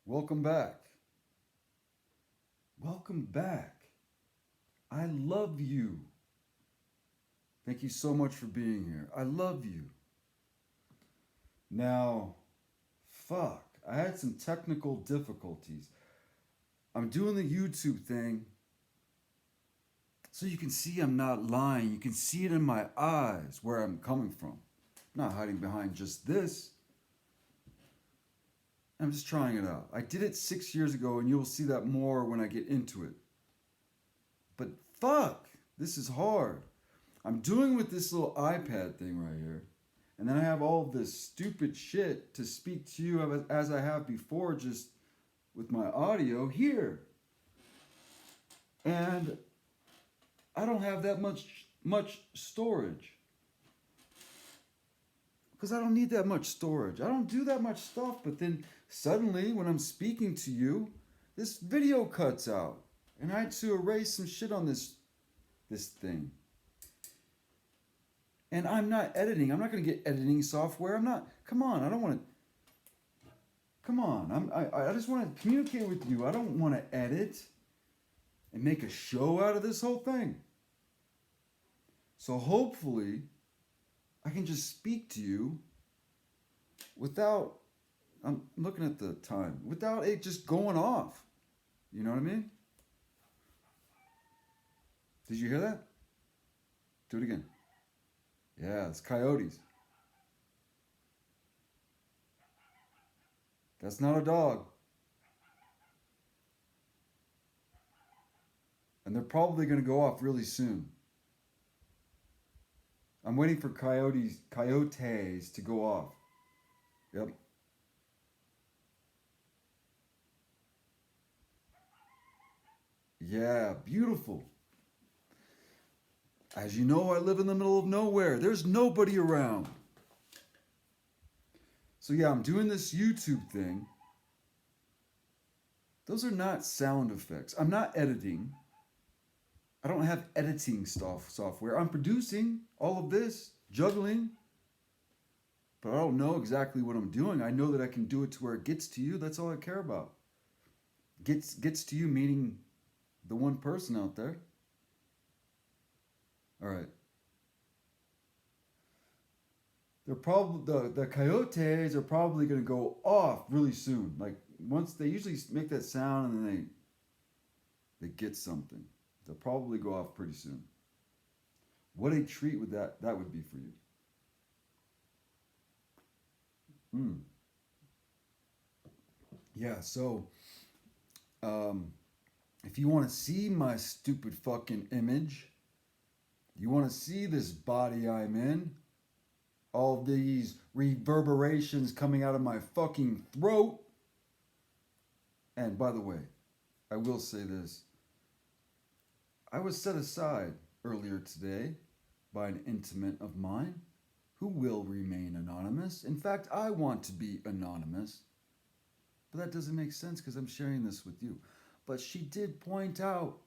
Welcome back. Welcome back. I love you. Thank you so much for being here. I love you. Now, fuck, I had some technical difficulties. I'm doing the YouTube thing so you can see I'm not lying. You can see it in my eyes where I'm coming from. I'm not hiding behind just this. I'm just trying it out. I did it 6 years ago, and you'll see that more when I get into it. But fuck, this is hard. I'm doing with this little iPad thing right here. And then I have all this stupid shit to speak to you as I have before, just with my audio here. And I don't have that much storage. Because I don't need that much storage. I don't do that much stuff, but then suddenly when I'm speaking to you, this video cuts out. And I had to erase some shit on this thing. And I'm not editing. I'm not going to get editing software. I'm not. Come on. I don't want to. Come on. I just want to communicate with you. I don't want to edit and make a show out of this whole thing. So hopefully I can just speak to you without, I'm looking at the time, without it just going off. You know what I mean? Did you hear that? Do it again. Yeah, it's coyotes. That's not a dog. And they're probably going to go off really soon. I'm waiting for coyotes to go off. Yep. Yeah, beautiful. As you know, I live in the middle of nowhere. There's nobody around. So yeah, I'm doing this YouTube thing. Those are not sound effects. I'm not editing. I don't have editing software. I'm producing all of this, juggling. But I don't know exactly what I'm doing. I know that I can do it to where it gets to you. That's all I care about. Gets to you, meaning the one person out there. All right. They're probably the coyotes are probably going to go off really soon. Like once they usually make that sound and then they get something. They'll probably go off pretty soon. What a treat would that would be for you. Yeah, so if you want to see my stupid fucking image, you want to see this body I'm in, all these reverberations coming out of my fucking throat. And by the way, I will say this. I was set aside earlier today by an intimate of mine who will remain anonymous. In fact, I want to be anonymous. But that doesn't make sense because I'm sharing this with you. But she did point out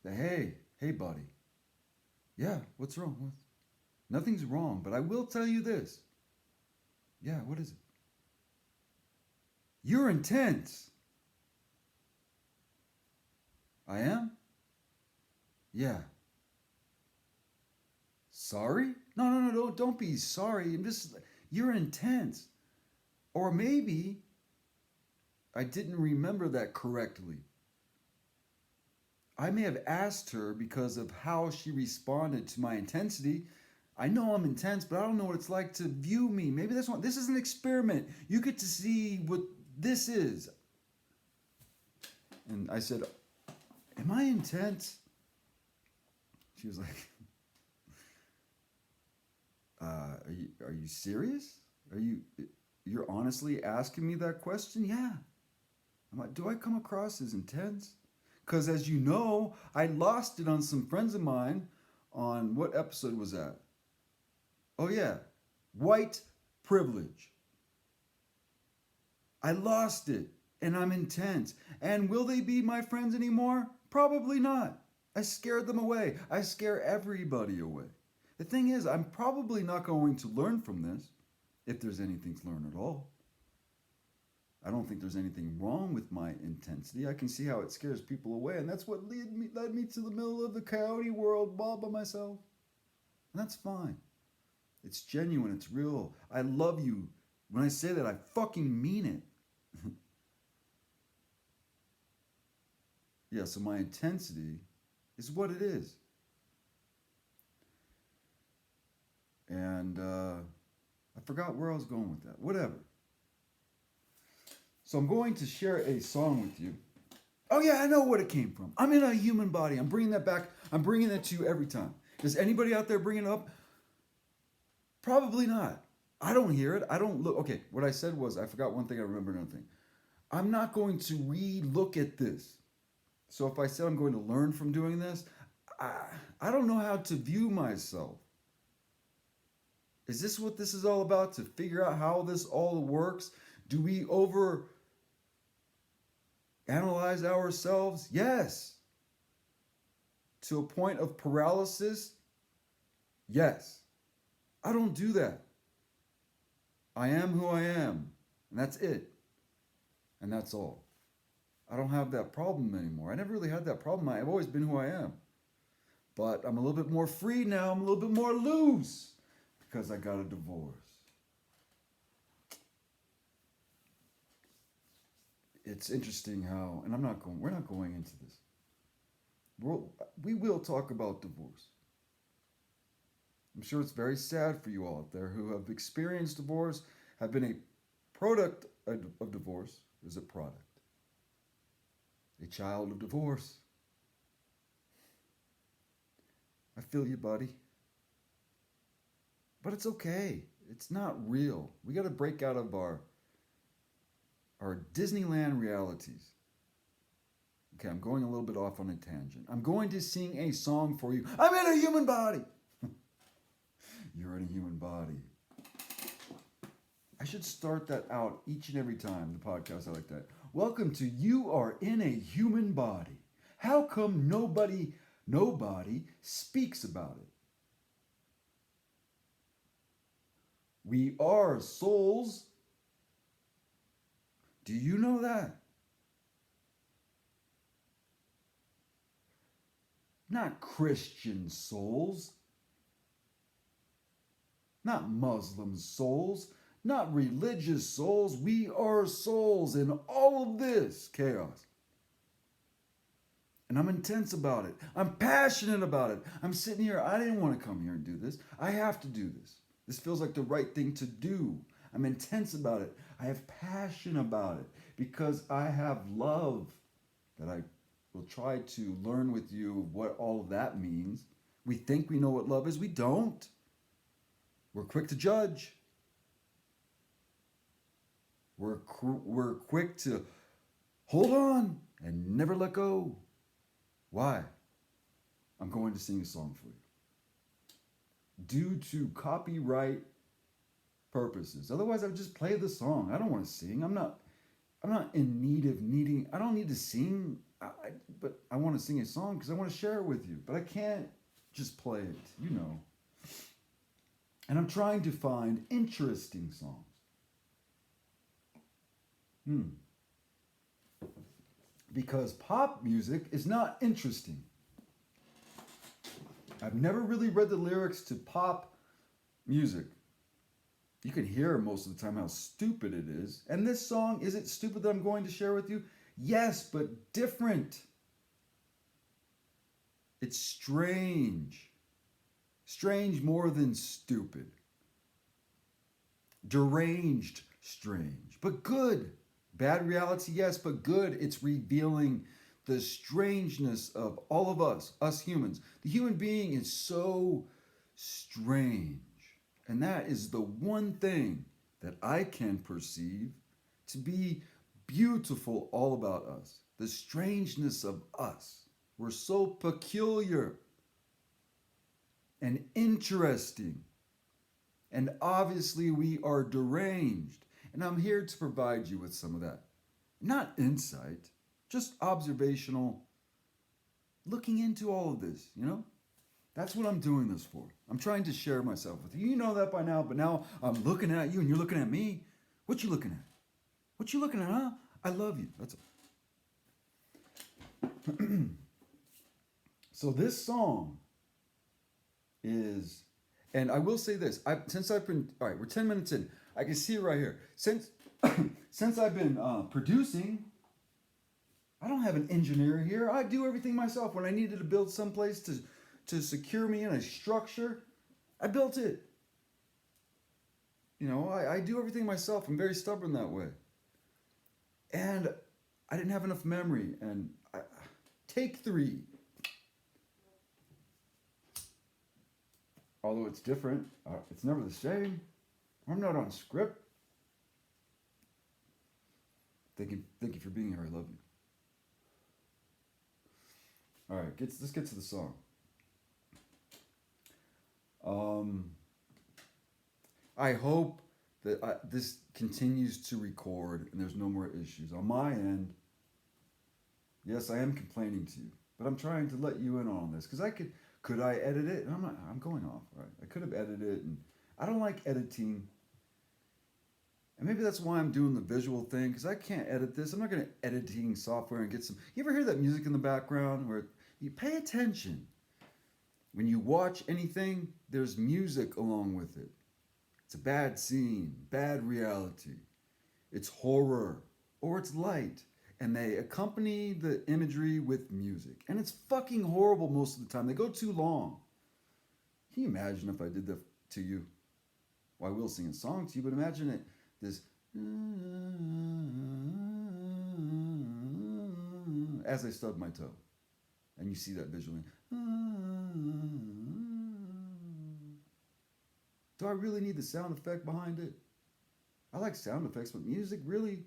that, hey, buddy. Yeah, what's wrong? Nothing's wrong, but I will tell you this. Yeah, what is it? You're intense. I am? Yeah. Sorry? No, don't be sorry. You're intense. Or maybe I didn't remember that correctly. I may have asked her because of how she responded to my intensity. I know I'm intense, but I don't know what it's like to view me. Maybe this is an experiment. You get to see what this is. And I said, am I intense? She was like, are you serious? You're honestly asking me that question? Yeah. I'm like, do I come across as intense? Because as you know, I lost it on some friends of mine on what episode was that? Oh yeah, white privilege. I lost it and I'm intense. And will they be my friends anymore? Probably not. I scared them away. I scare everybody away. The thing is, I'm probably not going to learn from this, if there's anything to learn at all. I don't think there's anything wrong with my intensity. I can see how it scares people away, and that's what led me to the middle of the coyote world all by myself. And that's fine. It's genuine, it's real. I love you. When I say that, I fucking mean it. Yeah, so my intensity is what it is. And I forgot where I was going with that. Whatever. So I'm going to share a song with you. Oh yeah, I know what it came from. I'm in a human body. I'm bringing that back. I'm bringing that to you every time. Does anybody out there bring it up? Probably not. I don't hear it. I don't look. Okay, what I said was, I forgot one thing, I remember another thing. I'm not going to re-look at this. So if I said I'm going to learn from doing this, I don't know how to view myself. Is this what this is all about? To figure out how this all works? Do we over analyze ourselves? Yes. To a point of paralysis? Yes. I don't do that. I am who I am, and that's it. And that's all. I don't have that problem anymore. I never really had that problem. I've always been who I am. But I'm a little bit more free now. I'm a little bit more loose because I got a divorce. It's interesting how, and we're not going into this. We will talk about divorce. I'm sure it's very sad for you all out there who have experienced divorce, have been a product of divorce. Is a product. A child of divorce. I feel you, buddy. But it's okay. It's not real. We got to break out of our Disneyland realities. Okay, I'm going a little bit off on a tangent. I'm going to sing a song for you. I'm in a human body. You're in a human body. I should start that out each and every time, the podcast. I like that. Welcome to You Are in a Human Body. How come nobody speaks about it? We are souls. Do you know that? Not Christian souls. Not Muslim souls. Not religious souls. We are souls in all of this chaos. And I'm intense about it. I'm passionate about it. I'm sitting here. I didn't want to come here and do this. I have to do this. This feels like the right thing to do. I'm intense about it. I have passion about it because I have love that I will try to learn with you what all of that means. We think we know what love is. We don't. We're quick to judge. We're quick to hold on and never let go. Why? I'm going to sing a song for you. Due to copyright purposes. Otherwise, I would just play the song. I don't want to sing. I'm not in need of needing. I don't need to sing. But I want to sing a song because I want to share it with you. But I can't just play it, you know. And I'm trying to find interesting songs. Because pop music is not interesting. I've never really read the lyrics to pop music. You can hear most of the time how stupid it is. And this song, is it stupid that I'm going to share with you? Yes, but different. It's strange. Strange more than stupid. Deranged strange, but good. Bad reality, yes, but good. It's revealing the strangeness of all of us humans. The human being is so strange. And that is the one thing that I can perceive to be beautiful all about us. The strangeness of us. We're so peculiar and interesting. And obviously we are deranged. And I'm here to provide you with some of that. Not insight, just observational, looking into all of this, you know? That's what I'm doing this for. I'm trying to share myself with you. You know that by now, but now I'm looking at you and you're looking at me. What you looking at? What you looking at, huh? I love you. That's all. So this song is, and I will say this, since I've been, all right, we're 10 minutes in. I can see it right here. Since I've been producing, I don't have an engineer here. I do everything myself. When I needed to build someplace to secure me in a structure, I built it. You know, I do everything myself. I'm very stubborn that way. And I didn't have enough memory. And take 3. Although it's different, it's never the same. I'm not on script. Thank you for being here. I love you. All right, let's get to the song. I hope that this continues to record and there's no more issues. On my end, yes, I am complaining to you, but I'm trying to let you in on this because could I edit it? And I'm going off, right? I could have edited it, and I don't like editing. And maybe that's why I'm doing the visual thing, because I can't edit this. I'm not going to editing software and get some. You ever hear that music in the background where you pay attention? When you watch anything, there's music along with it. It's a bad scene, bad reality. It's horror, or it's light. And they accompany the imagery with music. And it's fucking horrible most of the time. They go too long. Can you imagine if I did that to you? Well, I will sing a song to you, but imagine it. This as I stub my toe. And you see that visually. Do I really need the sound effect behind it? I like sound effects, but music, really?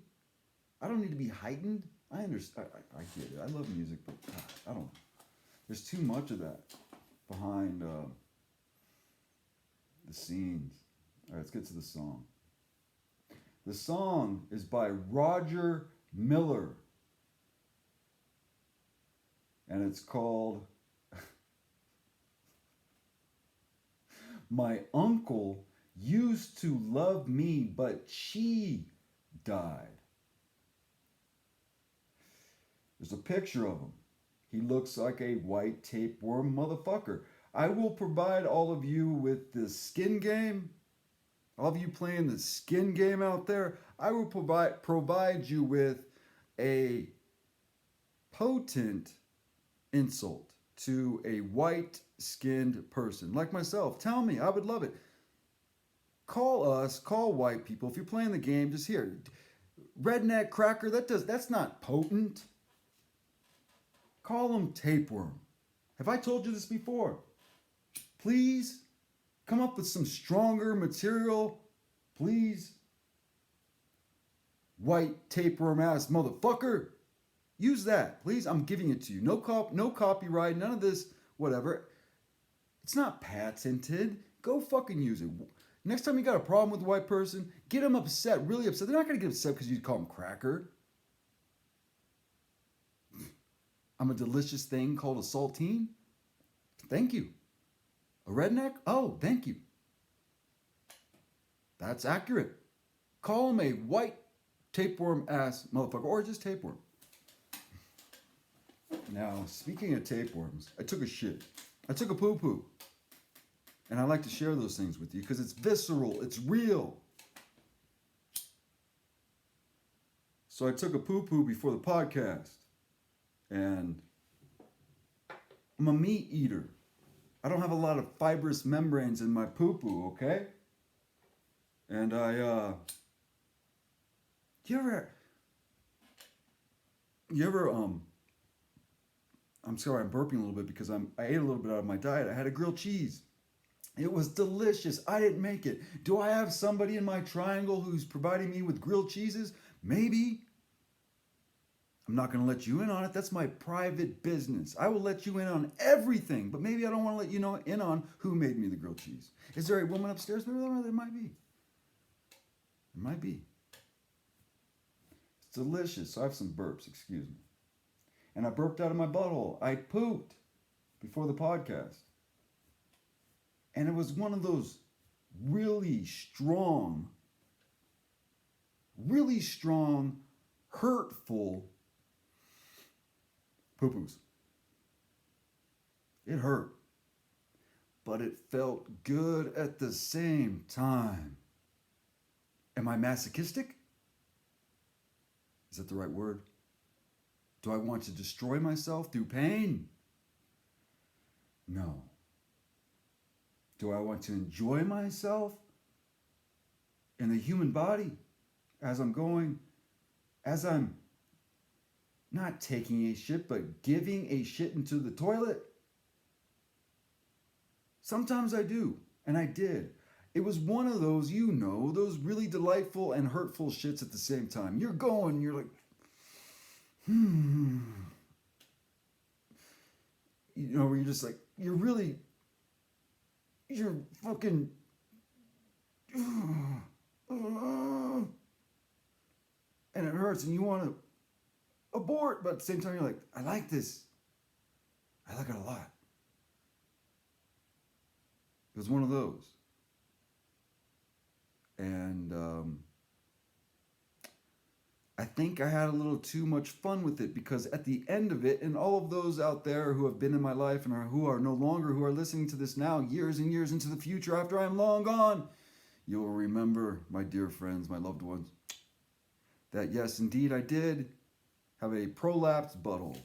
I don't need to be heightened. I understand. I get it. I love music, but I don't. There's too much of that behind the scenes. All right, let's get to the song. The song is by Roger Miller. And it's called My Uncle Used to Love Me, but She Died. There's a picture of him. He looks like a white tapeworm motherfucker. I will provide all of you with the skin game. All of you playing the skin game out there, I will provide you with a potent insult to a white-skinned person like myself. Tell me, I would love it. Call us, call white people. If you're playing the game, just here. Redneck cracker, that's not potent. Call them tapeworm. Have I told you this before? Please come up with some stronger material, please. White tapeworm ass motherfucker. Use that, please. I'm giving it to you. No copyright, none of this, whatever. It's not patented. Go fucking use it. Next time you got a problem with a white person, get them upset, really upset. They're not going to get upset because you call them cracker. I'm a delicious thing called a saltine. Thank you. A redneck? Oh, thank you. That's accurate. Call him a white tapeworm ass motherfucker, or just tapeworm. Now, speaking of tapeworms, I took a shit. I took a poo-poo. And I like to share those things with you because it's visceral, it's real. So I took a poo-poo before the podcast. And I'm a meat eater. I don't have a lot of fibrous membranes in my poo-poo, okay? And you ever I'm sorry, I'm burping a little bit because I ate a little bit out of my diet. I had a grilled cheese. It was delicious. I didn't make it. Do I have somebody in my triangle who's providing me with grilled cheeses? Maybe. I'm not going to let you in on it. That's my private business. I will let you in on everything, but maybe I don't want to let you in on who made me the grilled cheese. Is there a woman upstairs? There might be. There might be. It's delicious. So I have some burps, excuse me. And I burped out of my butthole. I pooped before the podcast. And it was one of those really strong, really strong, hurtful poo-poos. It hurt, but it felt good at the same time. Am I masochistic? Is that the right word? Do I want to destroy myself through pain? No. Do I want to enjoy myself in the human body as I'm not taking a shit, but giving a shit into the toilet? Sometimes I do, and I did. It was one of those, those really delightful and hurtful shits at the same time. You're like, where you're just like, you're fucking, and it hurts, and you want to abort, but at the same time, you're like, I like this. I like it a lot. It was one of those. And I think I had a little too much fun with it, because at the end of it, and all of those out there who have been in my life and who are no longer, who are listening to this now, years and years into the future after I am long gone, you will remember, my dear friends, my loved ones, that yes, indeed, I did have a prolapsed butthole.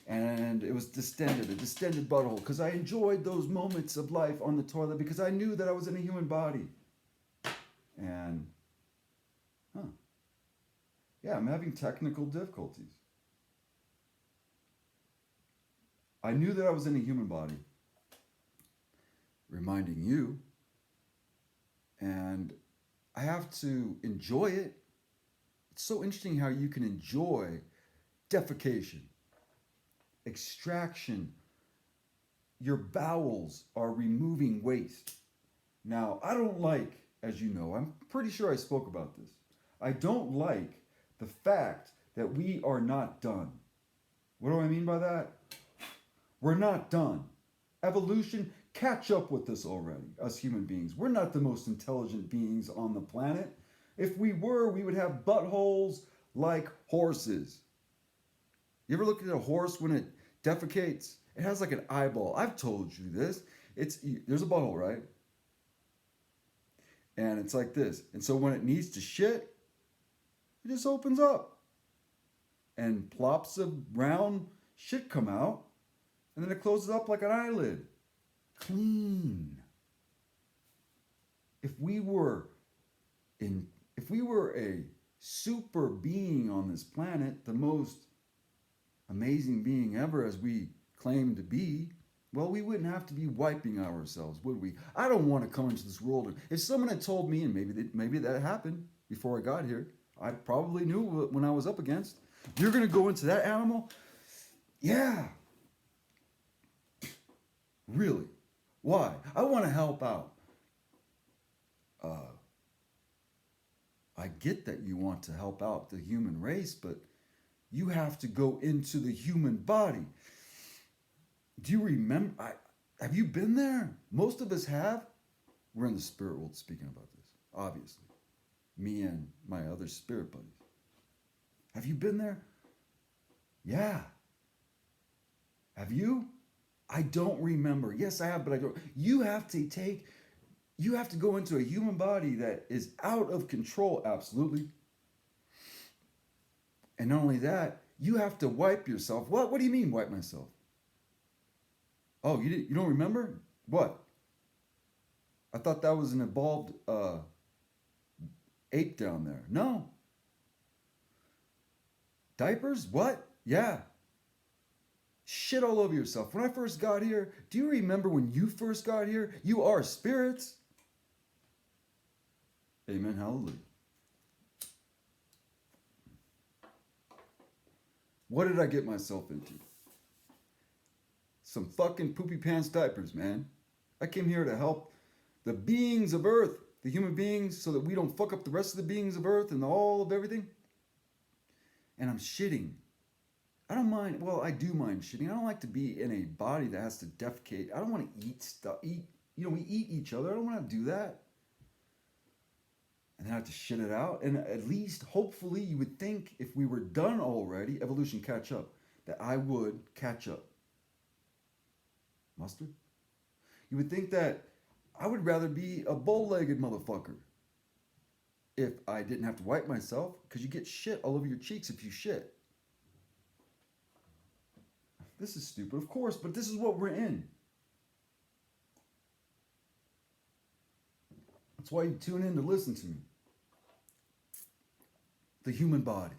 And it was a distended butthole, because I enjoyed those moments of life on the toilet, because I knew that I was in a human body. And, yeah, I'm having technical difficulties. I knew that I was in a human body, reminding you, and I have to enjoy it. It's so interesting how you can enjoy defecation, extraction. Your bowels are removing waste. Now, I don't like, as you know, I'm pretty sure I spoke about this. I don't like the fact that we are not done. What do I mean by that? We're not done. Evolution, catch up with us already, us human beings. We're not the most intelligent beings on the planet. If we were, we would have buttholes like horses. You ever look at a horse when it defecates? It has like an eyeball. I've told you this. There's a butthole, right? And it's like this. And so when it needs to shit, it just opens up. And plops of brown shit come out. And then it closes up like an eyelid. Clean. If we were a super being on this planet, the most amazing being ever, as we claim to be, well, we wouldn't have to be wiping ourselves, would we? I don't want to come into this world. If someone had told me, and maybe that happened before I got here, I probably knew when I was up against. You're going to go into that animal? Yeah. Really? Why? I want to help out. I get that you want to help out the human race, but you have to go into the human body. Do you remember? Have you been there? Most of us have. We're in the spirit world speaking about this, obviously. Me and my other spirit buddies. Have you been there? Yeah. Have you? I don't remember. Yes, I have, but I don't. You have to go into a human body that is out of control, absolutely. And not only that, you have to wipe yourself. What do you mean, wipe myself? Oh, you don't remember? What? I thought that was an evolved ape down there. No. Diapers? What? Yeah. Shit all over yourself. When I first got here, do you remember when you first got here? You are spirits. Amen. Hallelujah. What did I get myself into? Some fucking poopy pants diapers, man. I came here to help the beings of Earth, the human beings, so that we don't fuck up the rest of the beings of Earth and all of everything. And I'm shitting. I don't mind. Well, I do mind shitting. I don't like to be in a body that has to defecate. I don't want to eat stuff. We eat each other. I don't want to do that. and then have to shit it out. And at least, hopefully, you would think if we were done already, evolution catch up, that I would catch up. Mustard? You would think that I would rather be a bow-legged motherfucker if I didn't have to wipe myself, because you get shit all over your cheeks if you shit. This is stupid, of course, but this is what we're in. That's why you tune in to listen to me. The human body.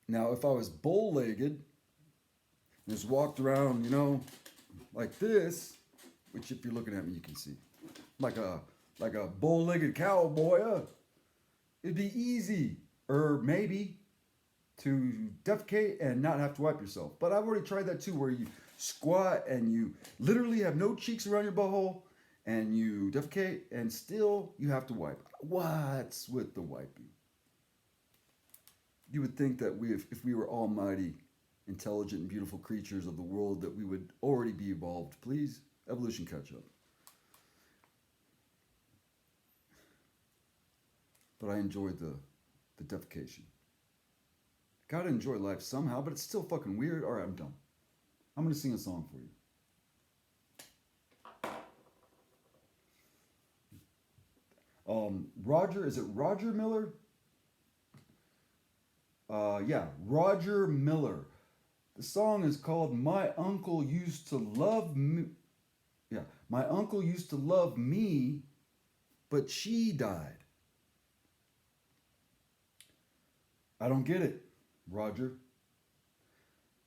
Now, if I was bow-legged and just walked around, you know, like this, which if you're looking at me, you can see, like a bow-legged cowboy, it'd be easy, or maybe, to defecate and not have to wipe yourself. But I've already tried that too, where you squat and you literally have no cheeks around your butthole, and you defecate, and still you have to wipe. What's with the wiping? You would think that if we were almighty, intelligent, and beautiful creatures of the world, that we would already be evolved. Please, evolution catch up. But I enjoyed the defecation. Gotta enjoy life somehow, but it's still fucking weird. All right, I'm done. I'm gonna sing a song for you. Roger, is it Roger Miller? Yeah, Roger Miller. The song is called My Uncle Used to Love Me. Yeah, My Uncle Used to Love Me, but she died. I don't get it, Roger.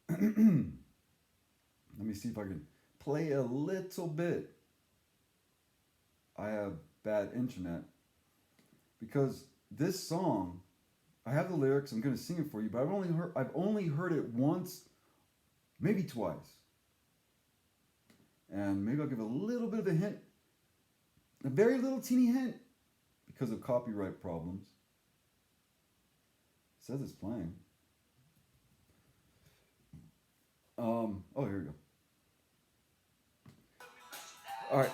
Let me see if I can play a little bit. I have bad internet. Because this song, I have the lyrics, I'm going to sing it for you, but I've only heard it once, maybe twice. And maybe I'll give a little bit of a hint, a very little teeny hint, because of copyright problems. It says it's playing. Oh, here we go. All right.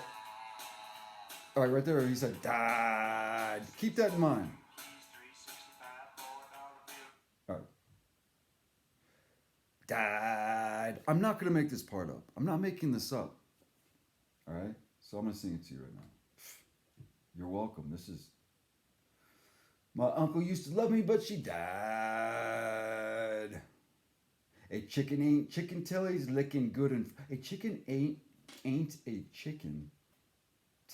All right, right there, he said, died. Keep that in mind. All right. Died. I'm not going to make this part up. I'm not making this up. All right? So I'm going to sing it to you right now. You're welcome. This is... My uncle used to love me, but she died. A chicken ain't chicken till he's licking good and... A chicken ain't a chicken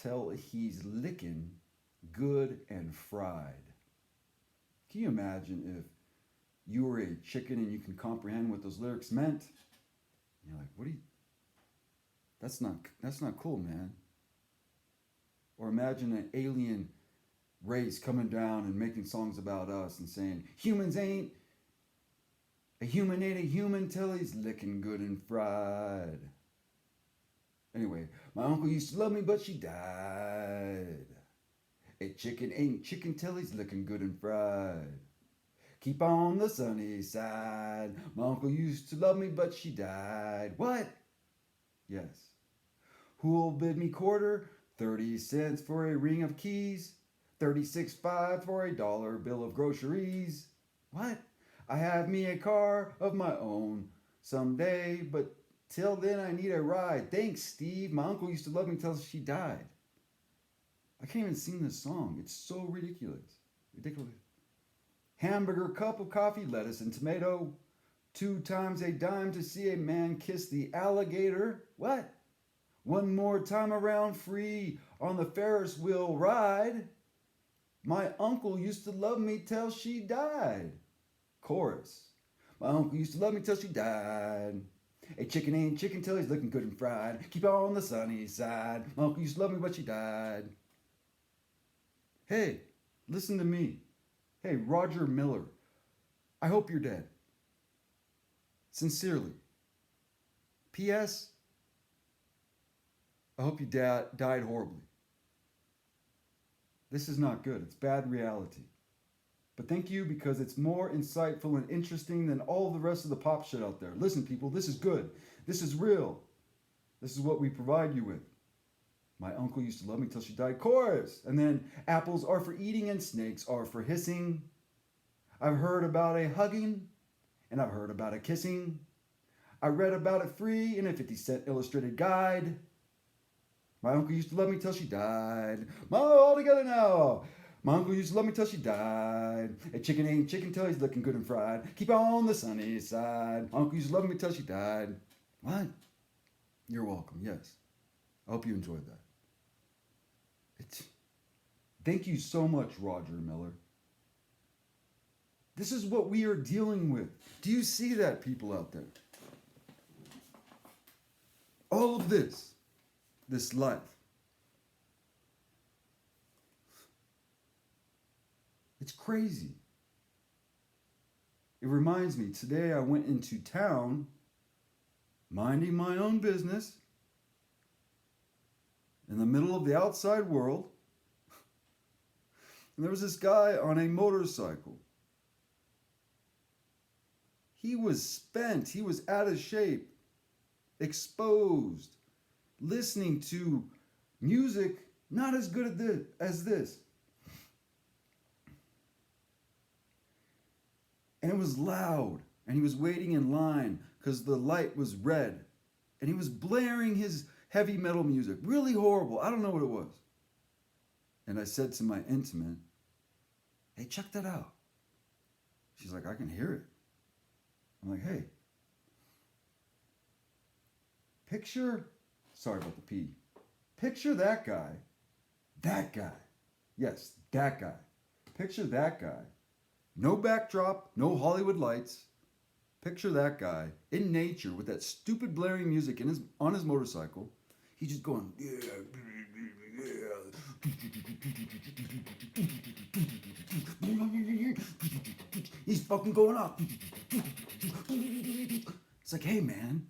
till he's licking good and fried. Can you imagine if you were a chicken and you can comprehend what those lyrics meant? You're like, what do you... That's not cool, man. Or imagine an alien race coming down and making songs about us and saying, a human ain't a human till he's licking good and fried. Anyway, my uncle used to love me, but she died. A chicken ain't chicken till he's looking good and fried. Keep on the sunny side. My uncle used to love me, but she died. What? Yes. Who'll bid me quarter? 30 cents for a ring of keys. 36.5 for a dollar bill of groceries. What? I have me a car of my own someday, but till then I need a ride. Thanks, Steve. My uncle used to love me till she died. I can't even sing this song. It's so ridiculous. Ridiculous. Hamburger, cup of coffee, lettuce and tomato. 2 times a dime to see a man kiss the alligator. What? One more time around free on the Ferris wheel ride. My uncle used to love me till she died. Chorus. My uncle used to love me till she died. A chicken ain't chicken till he's looking good and fried. Keep on the sunny side. My uncle used to love me, but she died. Hey, listen to me. Hey, Roger Miller. I hope you're dead. Sincerely. P.S. I hope you died horribly. This is not good. It's bad reality. But thank you, because it's more insightful and interesting than all the rest of the pop shit out there. Listen, people, this is good. This is real. This is what we provide you with. My My uncle used to love me till she died. Chorus. And then apples are for eating and snakes are for hissing. I've heard about a hugging and I've heard about a kissing. I read about it free in a 50-cent illustrated guide. My uncle used to love me till she died. All together now. My uncle used to love me till she died. A chicken ain't chicken till he's looking good and fried. Keep on the sunny side. My uncle used to love me till she died. What? You're welcome, yes. I hope you enjoyed that. Thank you so much, Roger Miller. This is what we are dealing with. Do you see that, people out there? All of this life. It's crazy. It reminds me, today I went into town, minding my own business, in the middle of the outside world, and there was this guy on a motorcycle. He was spent, he was out of shape, exposed, listening to music not as good as this. And it was loud, and he was waiting in line because the light was red, and he was blaring his heavy metal music, really horrible. I don't know what it was. And I said to my intimate, hey, check that out. She's like, I can hear it. I'm like, hey, sorry about the P. Picture that guy, yes, that guy. Picture that guy. No backdrop, no Hollywood lights. Picture that guy in nature with that stupid blaring music on his motorcycle. He's just going, yeah. He's fucking going up. It's like, hey man,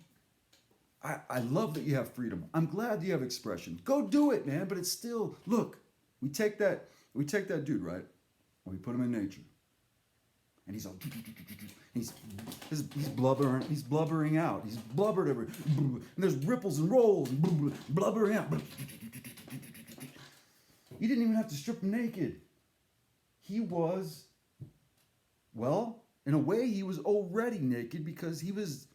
I love that you have freedom. I'm glad you have expression. Go do it, man. But it's still, look, we take that dude, right? And we put him in nature. And he's all, he's blubbering out. He's blubbered everywhere. And there's ripples and rolls and blubbering out. You didn't even have to strip him naked. He was, well, in a way, he was already naked because he was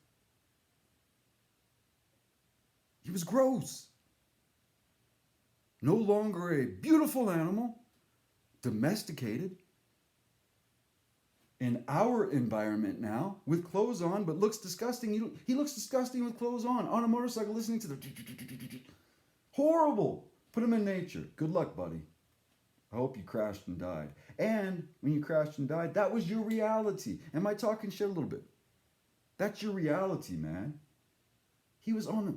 gross. No longer a beautiful animal, domesticated. In our environment now, with clothes on, but looks disgusting. He looks disgusting with clothes on a motorcycle, listening to the horrible. Put him in nature. Good luck, buddy. I hope you crashed and died. And when you crashed and died, that was your reality. Am I talking shit a little bit? That's your reality, man. He was on a...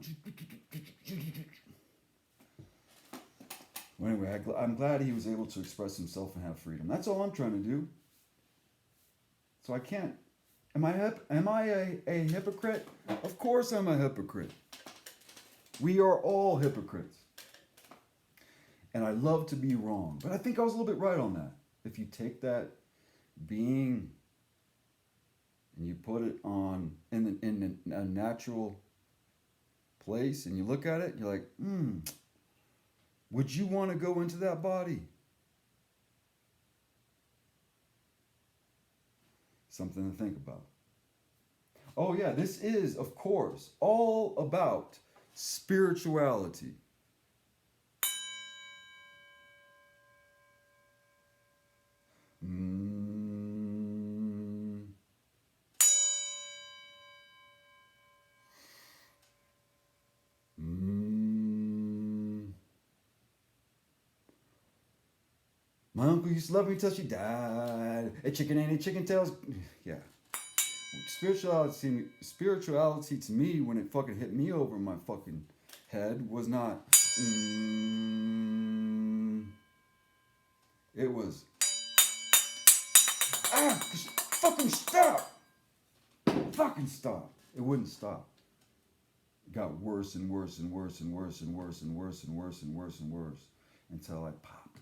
Well, anyway, I'm glad he was able to express himself and have freedom. That's all I'm trying to do. So I can't. Am I a hypocrite? Of course I'm a hypocrite. We are all hypocrites. And I love to be wrong. But I think I was a little bit right on that. If you take that being and you put it in a natural place and you look at it, you're like, would you want to go into that body? Something to think about. Oh yeah, this is, of course, all about spirituality. My uncle used to love me till she died. A chicken ain't a chicken tails. Yeah. Spirituality to me, when it fucking hit me over my fucking head, was not. It was. Fucking stop! Fucking stop. It wouldn't stop. It got worse and worse and worse and worse and worse and worse and worse and worse and worse until I popped.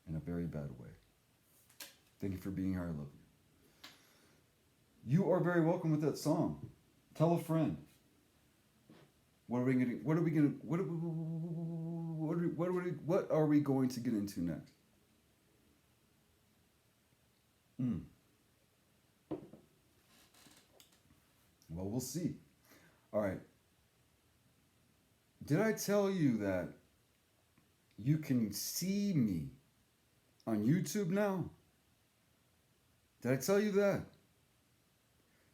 In a very bad way. Thank you for being here. I love you. You are very welcome with that song. Tell a friend. What are we going to? What are we going to? What are we going to get into next? Mm. Well, we'll see. All right. Did I tell you that you can see me on YouTube now? Did I tell you that?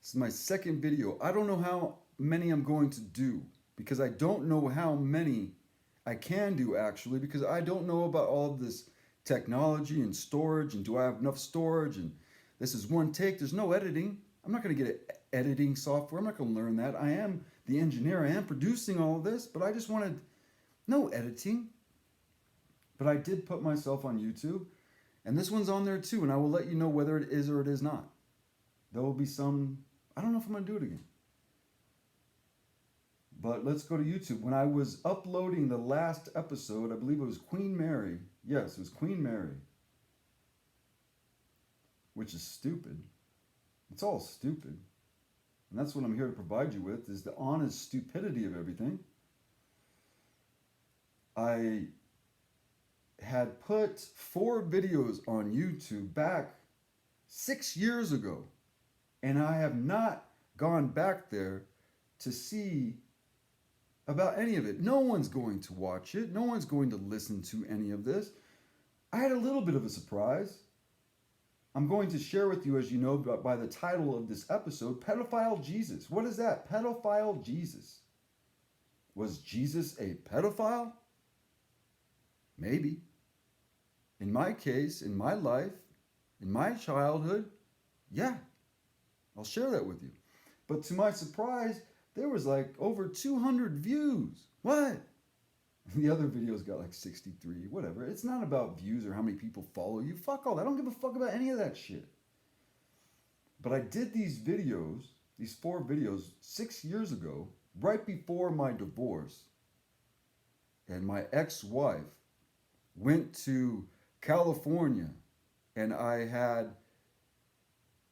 This is my second video. I don't know how many I'm going to do because I don't know how many I can do actually because I don't know about all of this technology and storage and do I have enough storage and this is one take. There's no editing. I'm not going to get editing software. I'm not going to learn that. I am the engineer. I am producing all of this, but I just wanted no editing. But I did put myself on YouTube and this one's on there too and I will let you know whether it is or it is not. There will be some, I don't know if I'm going to do it again. But let's go to YouTube. When I was uploading the last episode, I believe it was Queen Mary. Yes, it was Queen Mary. Which is stupid. It's all stupid. And that's what I'm here to provide you with, is the honest stupidity of everything. I had put 4 videos on YouTube back 6 years ago. And I have not gone back there to see about any of it. No one's going to watch it. No one's going to listen to any of this. I had a little bit of a surprise. I'm going to share with you, as you know, by the title of this episode, Pedophile Jesus. What is that? Pedophile Jesus. Was Jesus a pedophile? Maybe. In my case, in my life, in my childhood, yeah. I'll share that with you. But to my surprise, there was like over 200 views. What? The other videos got like 63, whatever. It's not about views or how many people follow you. Fuck all that. I don't give a fuck about any of that shit. But I did these videos, these 4 videos, 6 years ago, right before my divorce. And my ex-wife went to California and I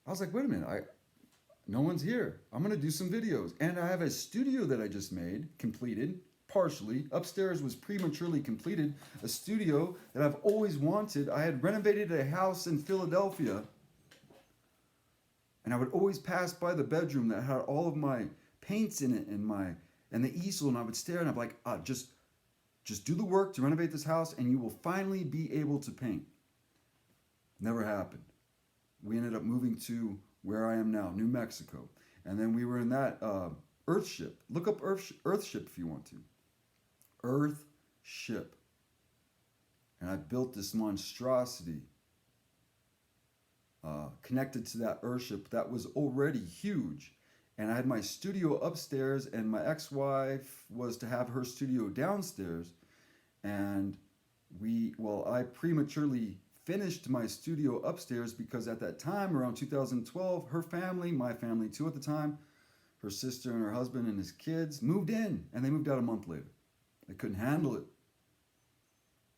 was like, wait a minute, no one's here. I'm going to do some videos. And I have a studio that I just made, completed, partially. Upstairs was prematurely completed. A studio that I've always wanted. I had renovated a house in Philadelphia. And I would always pass by the bedroom that had all of my paints in it and the easel. And I would stare and I'd be like, just do the work to renovate this house and you will finally be able to paint. Never happened. We ended up moving to where I am now, New Mexico. And then we were in that Earthship. Look up Earthship if you want to. Earthship. And I built this monstrosity connected to that Earthship that was already huge. And I had my studio upstairs and my ex-wife was to have her studio downstairs. And I prematurely finished my studio upstairs because at that time, around 2012, her family, my family too at the time, her sister and her husband and his kids moved in, and they moved out a month later. They couldn't handle it.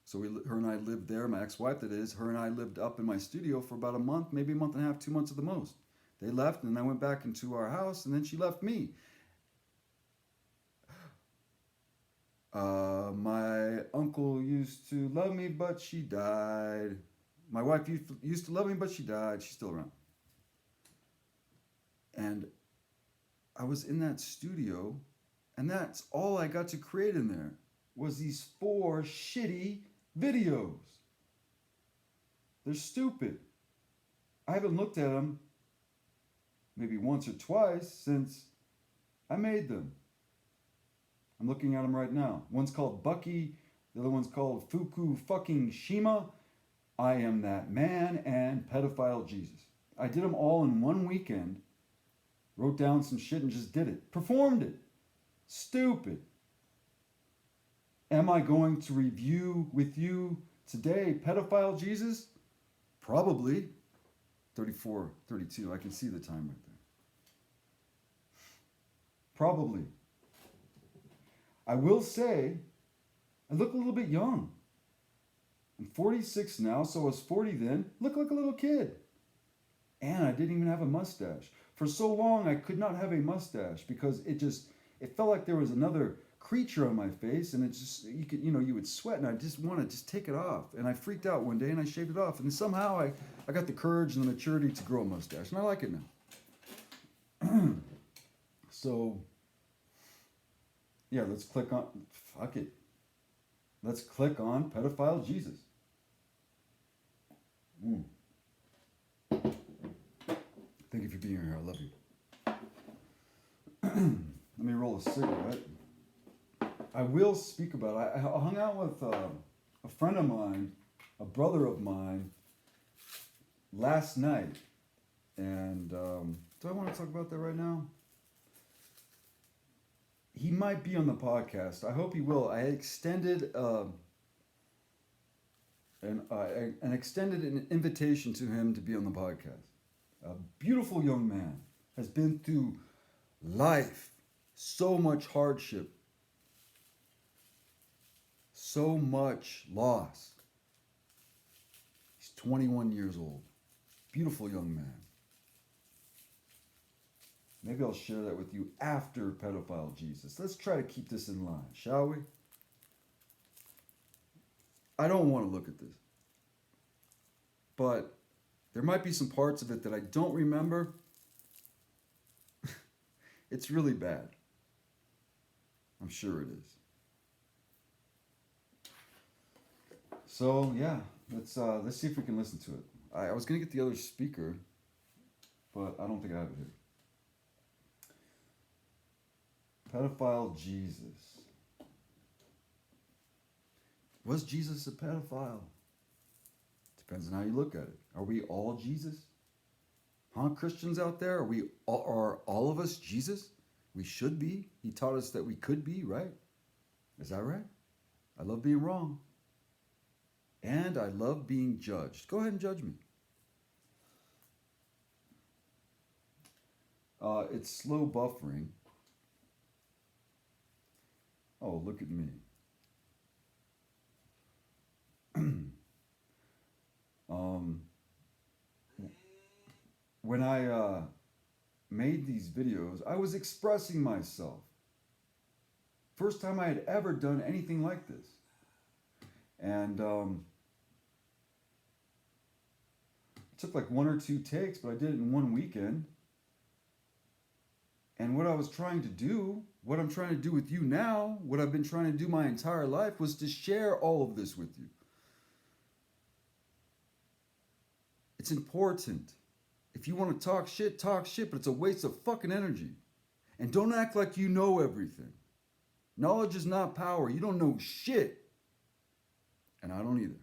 So her and I lived there, my ex-wife that is, her and I lived up in my studio for about a month, maybe a month and a half, 2 months at the most. They left, and I went back into our house, and then she left me. My uncle used to love me, but she died. My wife used to love me, but she died. She's still around. And I was in that studio, and that's all I got to create in there was these 4 shitty videos. They're stupid. I haven't looked at them maybe once or twice since I made them. I'm looking at them right now. One's called Bucky. The other one's called Fuku fucking Shima. I Am That Man, and Pedophile Jesus. I did them all in one weekend, wrote down some shit and just did it. Performed it. Stupid. Am I going to review with you today Pedophile Jesus? Probably. 34, 32. I can see the time right there. Probably. I will say, I look a little bit young. I'm 46 now, so I was 40 then. Look like a little kid. And I didn't even have a mustache. For so long, I could not have a mustache because it felt like there was another creature on my face, and it's just you would sweat, and I just want to just take it off. And I freaked out one day, and I shaved it off, and somehow I got the courage and the maturity to grow a mustache, and I like it now. So yeah, let's click on fuck it. Let's click on Pedophile Jesus. Thank you for being here. I love you. Let me roll a cigarette. I will speak about it. I hung out with a friend of mine, a brother of mine, last night. And do I want to talk about that right now? He might be on the podcast. I hope he will. I extended an invitation to him to be on the podcast. A beautiful young man, has been through life, so much hardship, so much loss. He's 21 years old. Beautiful young man. Maybe I'll share that with you after Pedophile Jesus. Let's try to keep this in line, shall we? I don't want to look at this. But there might be some parts of it that I don't remember. It's really bad. I'm sure it is. So yeah, let's see if we can listen to it. I was gonna get the other speaker, but I don't think I have it here. Pedophile Jesus. Was Jesus a pedophile? Depends on how you look at it. Are we all Jesus? Huh, Christians out there? Are all of us Jesus? We should be. He taught us that we could be, right? Is that right? I love being wrong. And I love being judged. Go ahead and judge me. It's slow buffering. Oh, look at me. When I made these videos, I was expressing myself. First time I had ever done anything like this. And it took like 1 or 2 takes, but I did it in one weekend. And what I was trying to do, what I'm trying to do with you now, what I've been trying to do my entire life, was to share all of this with you. It's important. If you want to talk shit, but it's a waste of fucking energy. And don't act like you know everything. Knowledge is not power. You don't know shit. And I don't either.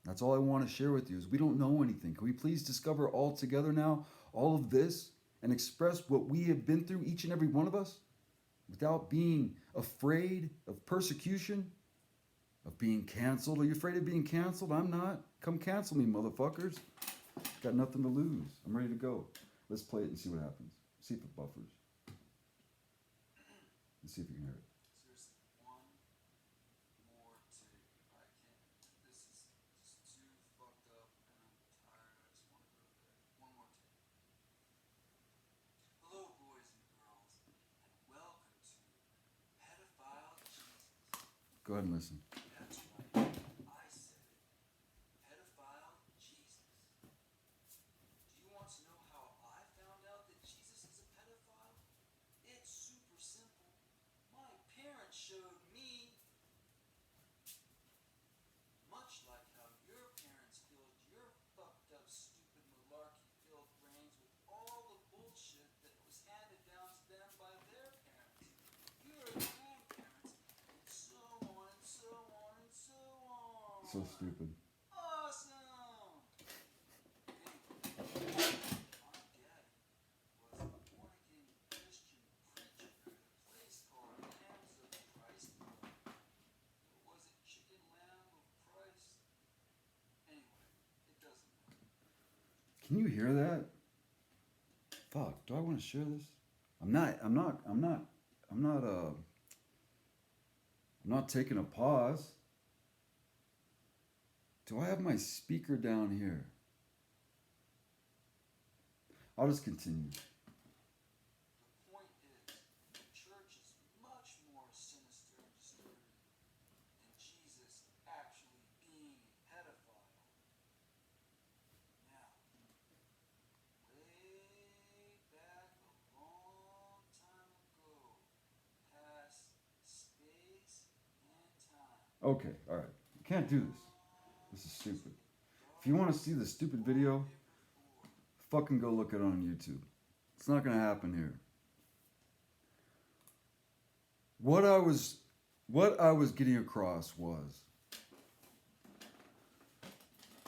That's all I want to share with you is we don't know anything. Can we please discover all together now all of this and express what we have been through, each and every one of us, without being afraid of persecution, of being canceled? Are you afraid of being canceled? I'm not. Come cancel me, motherfuckers. Got nothing to lose. I'm ready to go. Let's play it and see what happens. See if it buffers. Let's see if you can hear it. Seriously, one more take. I can't. This is just too fucked up, and I'm tired. I just want to go to bed. One more take. Hello, boys and girls, and welcome to Pedophile Jesus. Go ahead and listen. That's right. I said it. Pedophile Jesus. Do you want to know how I found out that Jesus is a pedophile? It's super simple. My parents showed me. Much like how your parents filled your fucked up, stupid, malarkey-filled brains with all the bullshit that was handed down to them by their parents, your grandparents, and so on and so on and so on. So stupid. Awesome! Anyway, my daddy was a born-again Christian preacher at a place called Lambs of Christ. Or was it Chicken Lamb of Christ? Anyway, it doesn't matter. Can you hear that? Fuck, do I want to share this? I'm not taking a pause. Do I have my speaker down here? I'll just continue. The point is, the church is much more cynical Okay, all right. You can't do this. This is stupid. If you want to see the stupid video, fucking go look it on YouTube. It's not gonna happen here. What I was getting across was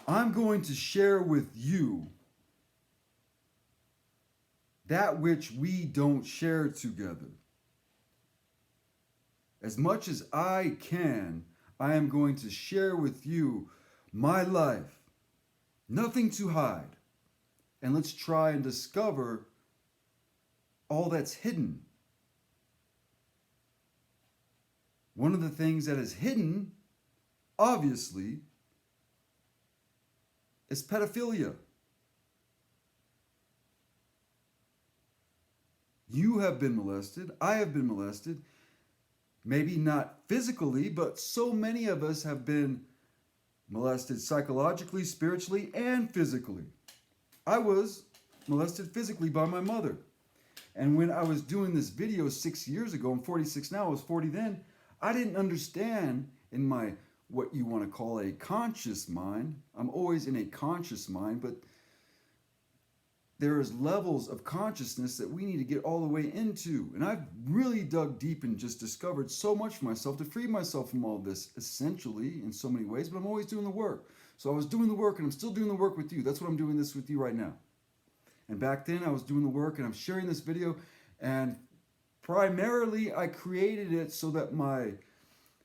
I'm going to share with you that which we don't share together. As much as I can, I am going to share with you my life. Nothing to hide. And let's try and discover all that's hidden. One of the things that is hidden, obviously, is pedophilia. You have been molested. I have been molested. Maybe not physically, but so many of us have been molested psychologically, spiritually, and physically. I was molested physically by my mother. And when I was doing this video 6 years ago, I'm 46 now, I was 40 then, I didn't understand in my, what you want to call a conscious mind. I'm always in a conscious mind, but there's levels of consciousness that we need to get all the way into. And I've really dug deep and just discovered so much for myself to free myself from all this, essentially, in so many ways, but I'm always doing the work. So I was doing the work and I'm still doing the work with you. That's what I'm doing this with you right now. And back then I was doing the work and I'm sharing this video, and primarily I created it so that my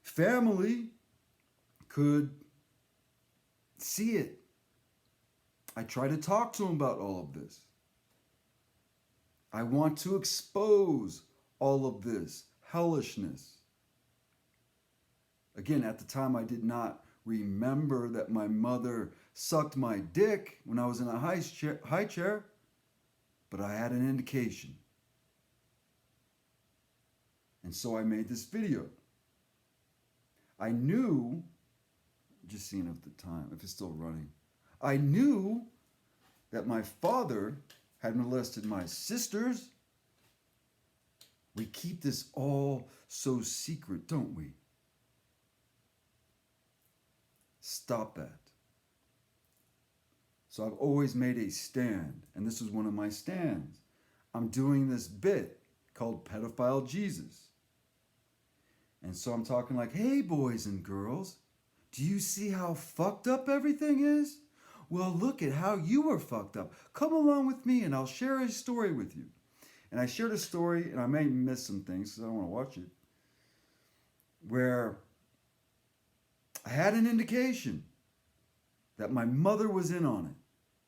family could see it. I try to talk to them about all of this. I want to expose all of this hellishness. Again, at the time I did not remember that my mother sucked my dick when I was in a high chair, but I had an indication. And so I made this video. I knew, just seeing at the time, if it's still running, I knew that my father had molested my sisters. We keep this all so secret, don't we? Stop that. So I've always made a stand, and this is one of my stands. I'm doing this bit called Pedophile Jesus. And so I'm talking like, hey boys and girls, do you see how fucked up everything is? Well, look at how you were fucked up. Come along with me and I'll share a story with you. And I shared a story, and I may miss some things because I don't want to watch it, where I had an indication that my mother was in on it.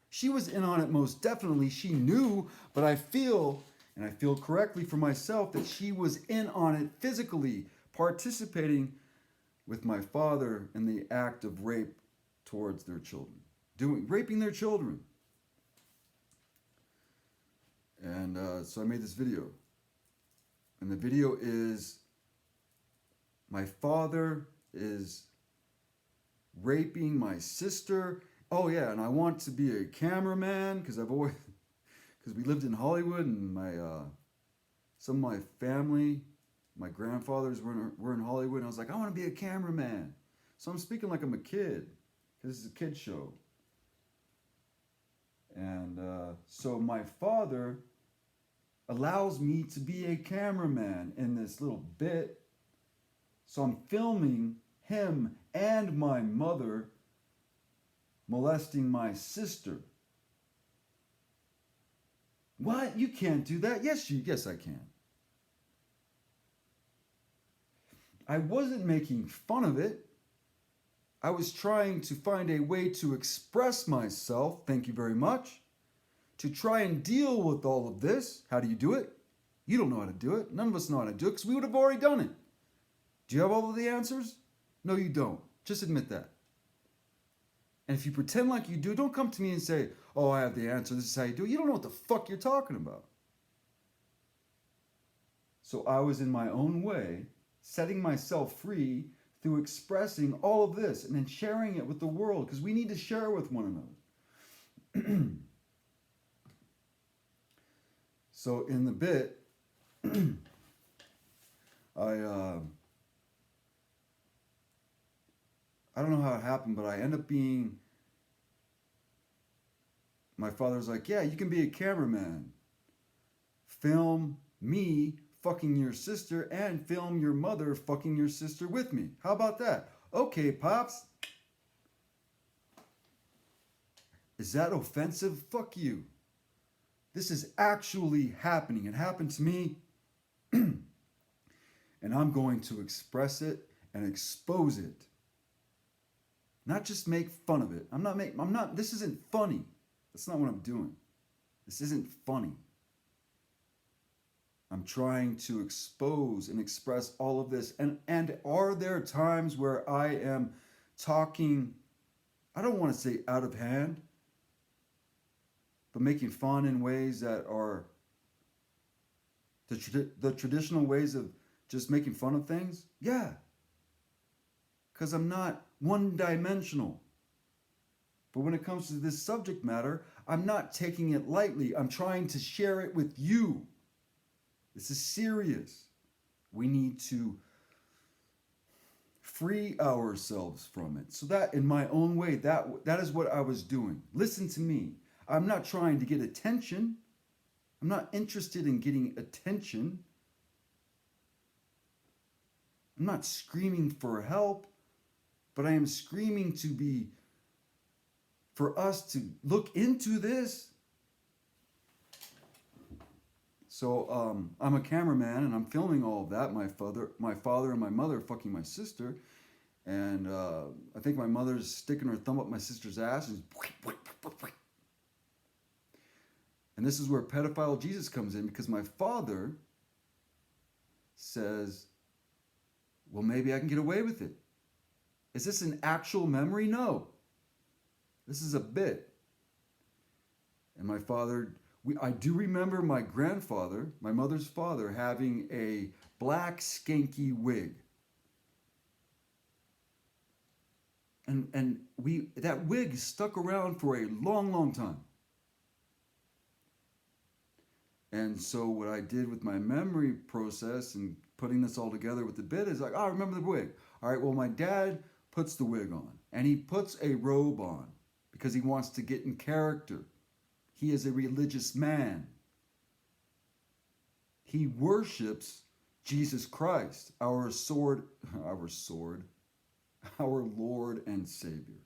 She was in on it most definitely. She knew, but I feel, and I feel correctly for myself, that she was in on it physically, participating with my father in the act of rape towards their children. Raping their children. And so I made this video. And the video is my father is raping my sister. Oh yeah, and I want to be a cameraman because we lived in Hollywood, and some of my family, my grandfathers were in Hollywood, and I was like, I want to be a cameraman. So I'm speaking like I'm a kid, because this is a kid show. And so my father allows me to be a cameraman in this little bit. So I'm filming him and my mother molesting my sister. What? You can't do that? Yes, I can. I wasn't making fun of it. I was trying to find a way to express myself, thank you very much, to try and deal with all of this. How do you do it? You don't know how to do it. None of us know how to do it because we would have already done it. Do you have all of the answers? No, you don't. Just admit that. And if you pretend like you do, don't come to me and say, oh, I have the answer. This is how you do it. You don't know what the fuck you're talking about. So I was in my own way, setting myself free through expressing all of this and then sharing it with the world, because we need to share with one another. So in the bit, I don't know how it happened, but I end up being, my father's like, yeah, you can be a cameraman. Film me fucking your sister and film your mother fucking your sister with me. How about that? Okay, Pops. Is that offensive? Fuck you. This is actually happening. It happened to me, and I'm going to express it and expose it. Not just make fun of it. This isn't funny. That's not what I'm doing. This isn't funny. I'm trying to expose and express all of this. And are there times where I am talking, I don't want to say out of hand, but making fun in ways that are the traditional ways of just making fun of things? Yeah. Because I'm not one dimensional. But when it comes to this subject matter, I'm not taking it lightly. I'm trying to share it with you. This is serious. We need to free ourselves from it. So that, in my own way, that is what I was doing. Listen to me. I'm not trying to get attention. I'm not interested in getting attention. I'm not screaming for help, but I am screaming for us to look into this. So I'm a cameraman and I'm filming all of that. My father and my mother fucking my sister, and I think my mother's sticking her thumb up my sister's ass, and this is where Pedophile Jesus comes in, because my father says, well, maybe I can get away with it. Is this an actual memory? No. This is a bit. And my father, I do remember my grandfather, my mother's father, having a black skanky wig. And that wig stuck around for a long, long time. And so what I did with my memory process and putting this all together with the bit is like, oh, I remember the wig. All right, well, my dad puts the wig on, and he puts a robe on because he wants to get in character. He is a religious man. He worships Jesus Christ, our Lord and Savior.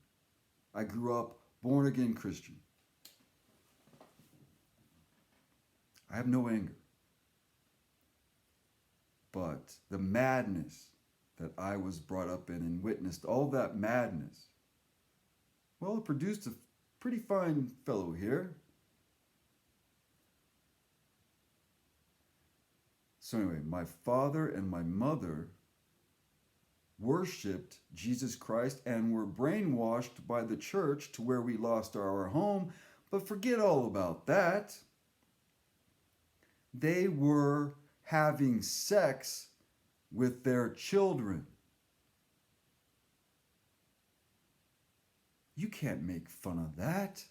I grew up born again Christian. I have no anger. But the madness that I was brought up in and witnessed, all that madness, well, it produced a pretty fine fellow here. So anyway, my father and my mother worshipped Jesus Christ and were brainwashed by the church to where we lost our home. But forget all about that. They were having sex with their children. You can't make fun of that.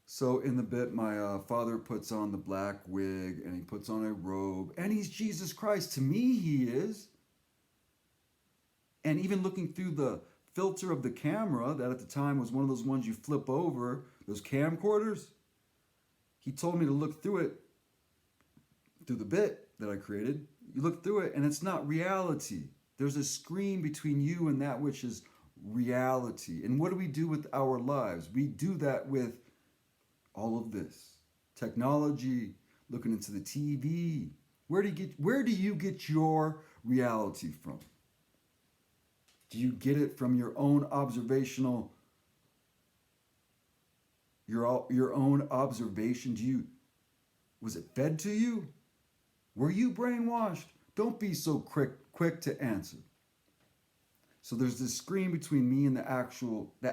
So in the bit, my father puts on the black wig and he puts on a robe, and he's Jesus Christ. To me, he is. And even looking through the filter of the camera, that at the time was one of those ones you flip over, those camcorders, he told me to look through it, through the bit that I created. You look through it and it's not reality. There's a screen between you and that which is reality. And what do we do with our lives? We do that with all of this technology, looking into the TV. Where do you get your reality from? Do you get it from your own observational, your own observation? Was it fed to you? Were you brainwashed? Don't be so quick to answer. So there's this screen between me and the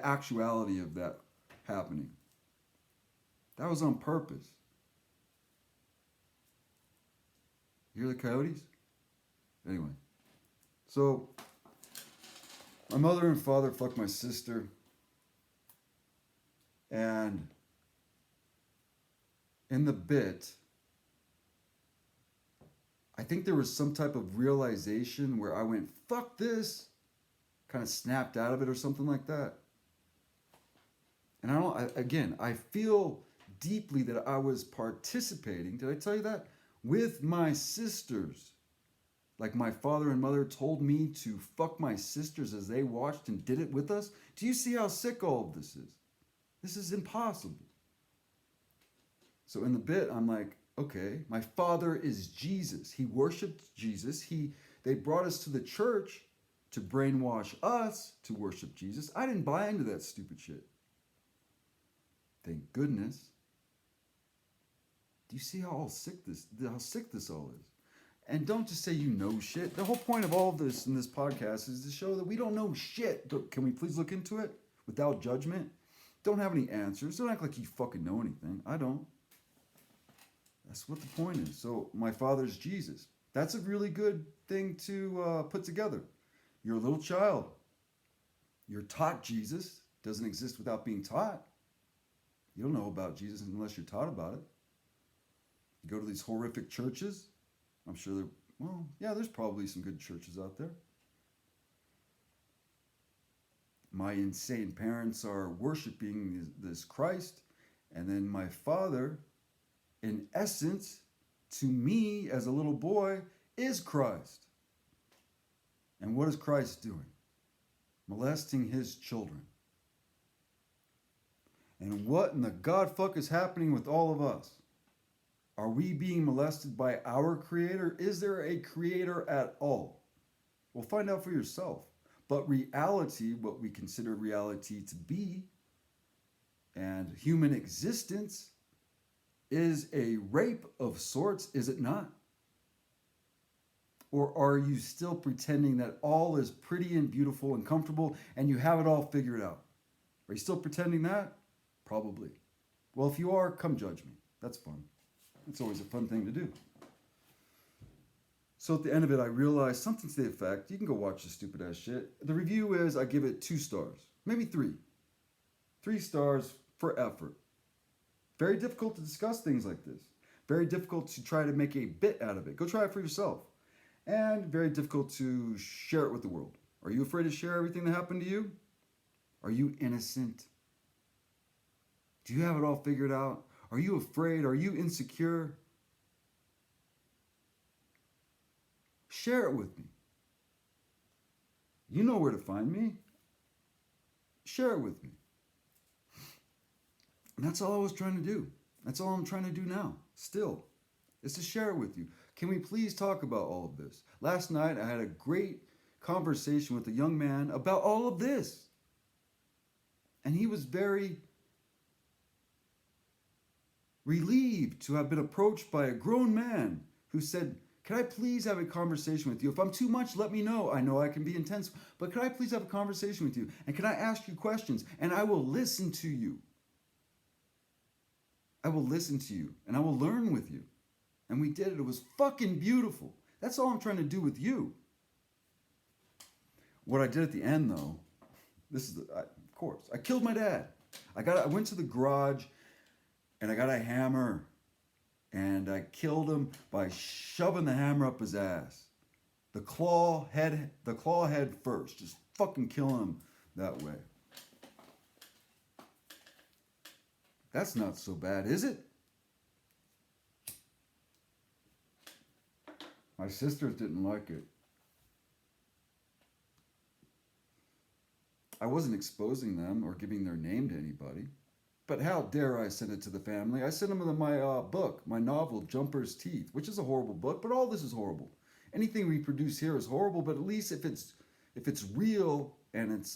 actuality of that happening. That was on purpose. You hear the coyotes? Anyway, so my mother and father fucked my sister, and in the bit, I I think there was some type of realization where I went, fuck this, kind of snapped out of it or something like that. And I feel deeply that I was participating, did I tell you that? With my sisters. Like my father and mother told me to fuck my sisters as they watched and did it with us. Do you see how sick all of this is? This is impossible. So in the bit, I'm like, okay, my father is Jesus. He worshiped Jesus. They brought us to the church to brainwash us to worship Jesus. I didn't buy into that stupid shit. Thank goodness. Do you see how sick this all is? And don't just say you know shit. The whole point of all of this in this podcast is to show that we don't know shit. Can we please look into it without judgment? Don't have any answers. Don't act like you fucking know anything. I don't. That's what the point is. So my father's Jesus. That's a really good thing to put together. You're a little child. You're taught Jesus. Doesn't exist without being taught. You don't know about Jesus unless you're taught about it. You go to these horrific churches. I'm sure there's probably some good churches out there. My insane parents are worshiping this Christ. And then my father, in essence, to me as a little boy, is Christ. And what is Christ doing? Molesting his children. And what in the Godfuck is happening with all of us? Are we being molested by our creator? Is there a creator at all? Well, find out for yourself. But reality, what we consider reality to be, and human existence, is a rape of sorts, is it not? Or are you still pretending that all is pretty and beautiful and comfortable and you have it all figured out? Are you still pretending that? Probably. Well, if you are, come judge me. That's fun. It's always a fun thing to do. So at the end of it, I realized something to the effect, you can go watch this stupid ass shit. The review is I give it 2 stars, maybe 3. 3 stars for effort. Very difficult to discuss things like this. Very difficult to try to make a bit out of it. Go try it for yourself. And very difficult to share it with the world. Are you afraid to share everything that happened to you? Are you innocent? Do you have it all figured out? Are you afraid? Are you insecure? Share it with me. You know where to find me. Share it with me. And that's all I was trying to do. That's all I'm trying to do now, still, is to share it with you. Can we please talk about all of this? Last night, I had a great conversation with a young man about all of this. And he was very relieved to have been approached by a grown man who said, can I please have a conversation with you? If I'm too much, let me know. I know I can be intense, but can I please have a conversation with you? And can I ask you questions? And I will listen to you. I will listen to you, and I will learn with you. And we did it. It was fucking beautiful. That's all I'm trying to do with you. What I did at the end, though, of course, I killed my dad. I went to the garage, and I got a hammer, and I killed him by shoving the hammer up his ass. The claw head first. Just fucking kill him that way. That's not so bad, is it? My sisters didn't like it. I wasn't exposing them or giving their name to anybody. But how dare I send it to the family? I sent them my book, my novel, Jumper's Teeth, which is a horrible book, but all this is horrible. Anything we produce here is horrible, but at least if it's real and it's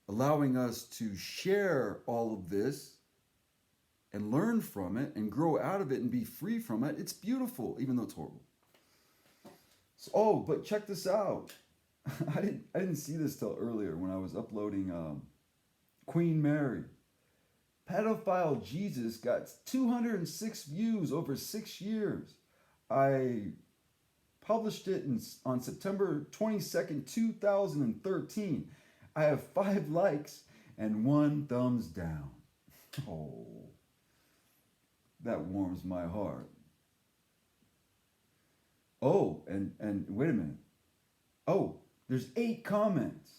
allowing us to share all of this and learn from it and grow out of it and be free from it, it's beautiful, even though it's horrible. So, but check this out. I didn't see this till earlier when I was uploading Queen Mary. Pedophile Jesus got 206 views over 6 years. I published it on September 22nd, 2013. I have 5 likes and 1 thumbs down. Oh, that warms my heart. Oh, and wait a minute. Oh, there's 8 comments.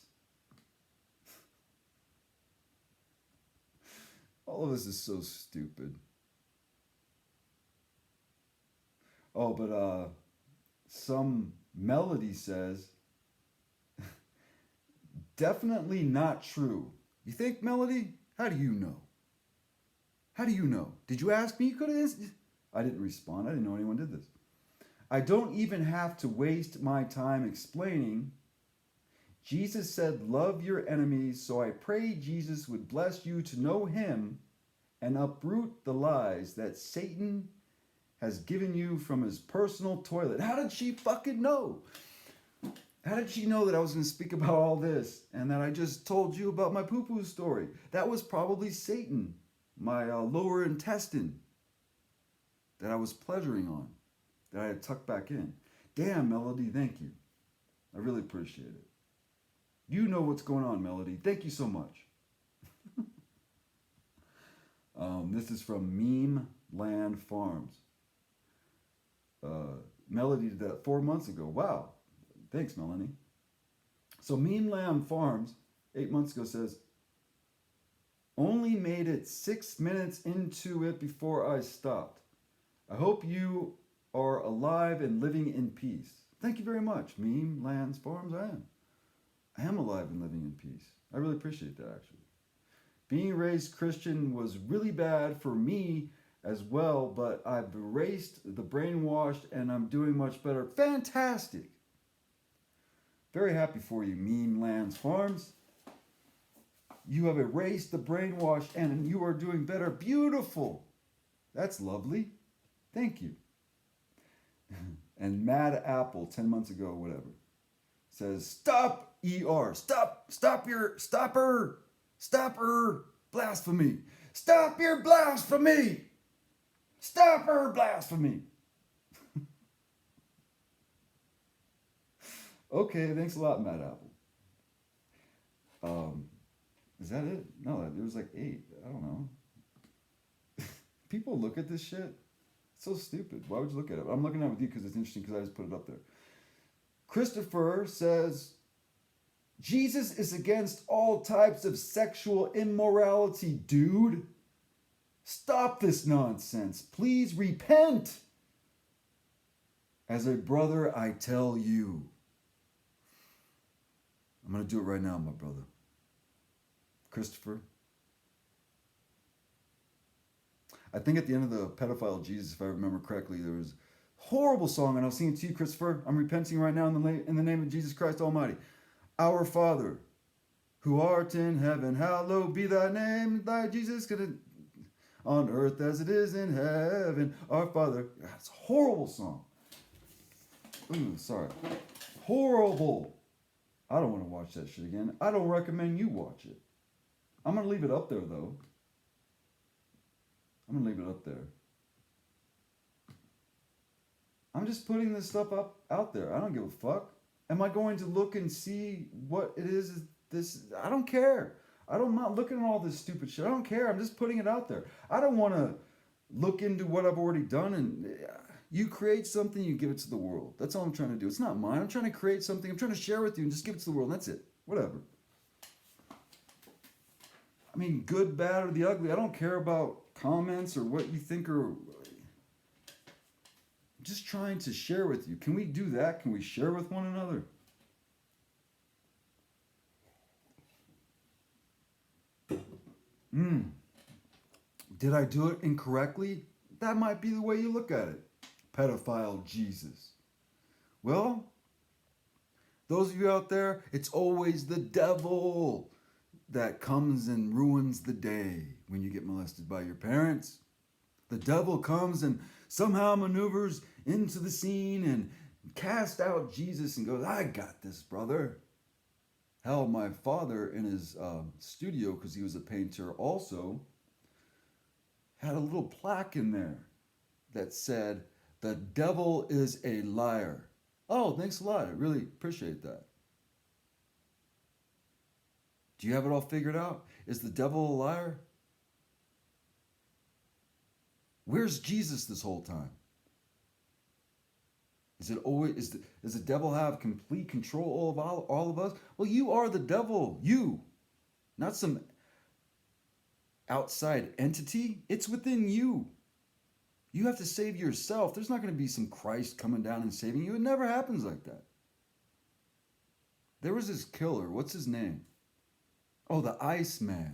All of this is so stupid. Oh, but some Melody says, definitely not true. You think, Melody? How do you know? How do you know? Did you ask me? You could have. I didn't respond. I didn't know anyone did this. I don't even have to waste my time explaining. Jesus said, love your enemies, so I pray Jesus would bless you to know him and uproot the lies that Satan has given you from his personal toilet. How did she fucking know? How did she know that I was going to speak about all this and that I just told you about my poo-poo story? That was probably Satan, my lower intestine that I was pleasuring on, that I had tucked back in. Damn, Melody, thank you. I really appreciate it. You know what's going on, Melody. Thank you so much. This is from Meme Land Farms. Melody did that 4 months ago. Wow. Thanks, Melanie. So Meme Land Farms, 8 months ago, says, only made it 6 minutes into it before I stopped. I hope you are alive and living in peace. Thank you very much, Meme Lands Farms. I am alive and living in peace. I really appreciate that, actually. Being raised Christian was really bad for me as well, but I've erased the brainwashed and I'm doing much better. Fantastic. Very happy for you, Meme Lands Farms. You have erased the brainwash and you are doing better. Beautiful. That's lovely. Thank you. And Mad Apple, 10 months ago, whatever, says, stop ER. Stop her blasphemy. Stop your blasphemy. Stop her blasphemy. Okay, thanks a lot, Mad Apple. Is that it? No, there was like 8. I don't know. People look at this shit. It's so stupid. Why would you look at it? I'm looking at it with you because it's interesting because I just put it up there. Christopher says, Jesus is against all types of sexual immorality, dude. Stop this nonsense. Please repent. As a brother, I tell you. I'm going to do it right now, my brother. Christopher. I think at the end of the Pedophile Jesus, if I remember correctly, there was a horrible song, and I'll sing it to you, Christopher. I'm repenting right now in the name of Jesus Christ Almighty. Our Father, who art in heaven, hallowed be thy name. Thy Jesus on earth as it is in heaven. Our Father. That's a horrible song. Ooh, sorry. Horrible. I don't want to watch that shit again. I don't recommend you watch it. I'm going to leave it up there, though. I'm going to leave it up there. I'm just putting this stuff out there. I don't give a fuck. Am I going to look and see what it is? I don't care. I'm not looking at all this stupid shit. I don't care. I'm just putting it out there. I don't want to look into what I've already done. And you create something, you give it to the world. That's all I'm trying to do. It's not mine. I'm trying to create something. I'm trying to share with you and just give it to the world. And that's it. Whatever. I mean, good, bad, or the ugly. I don't care about comments or what you think are... I'm just trying to share with you. Can we do that? Can we share with one another? Did I do it incorrectly? That might be the way you look at it. Pedophile Jesus. Well, those of you out there, it's always the devil that comes and ruins the day when you get molested by your parents. The devil comes and somehow maneuvers into the scene and casts out Jesus and goes, I got this, brother. Hell, my father in his studio, because he was a painter also, had a little plaque in there that said, the devil is a liar. Oh, thanks a lot. I really appreciate that. Do you have it all figured out? Is the devil a liar? Where's Jesus this whole time? Is it always does the devil have complete control of all of us? Well, you are the devil. You, not some outside entity. It's within you. You have to save yourself. There's not going to be some Christ coming down and saving you. It never happens like that. There was this killer. What's his name? Oh, the Iceman.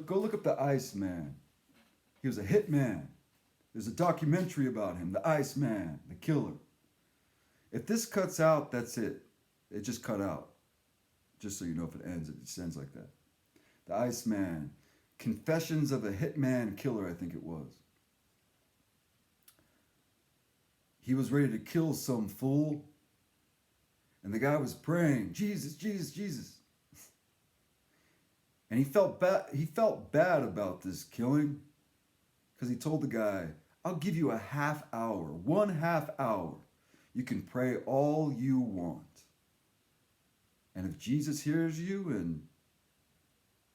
Go look up the Iceman. He was a hitman. There's a documentary about him, the Iceman, the killer. If this cuts out, that's it. It just cut out. Just so you know, if it ends, it just ends like that. The Iceman. Confessions of a Hitman Killer, I think it was. He was ready to kill some fool. And the guy was praying, Jesus, Jesus, Jesus. And he felt bad about this killing. Because he told the guy, I'll give you a half hour, 1/2 hour. You can pray all you want. And if Jesus hears you and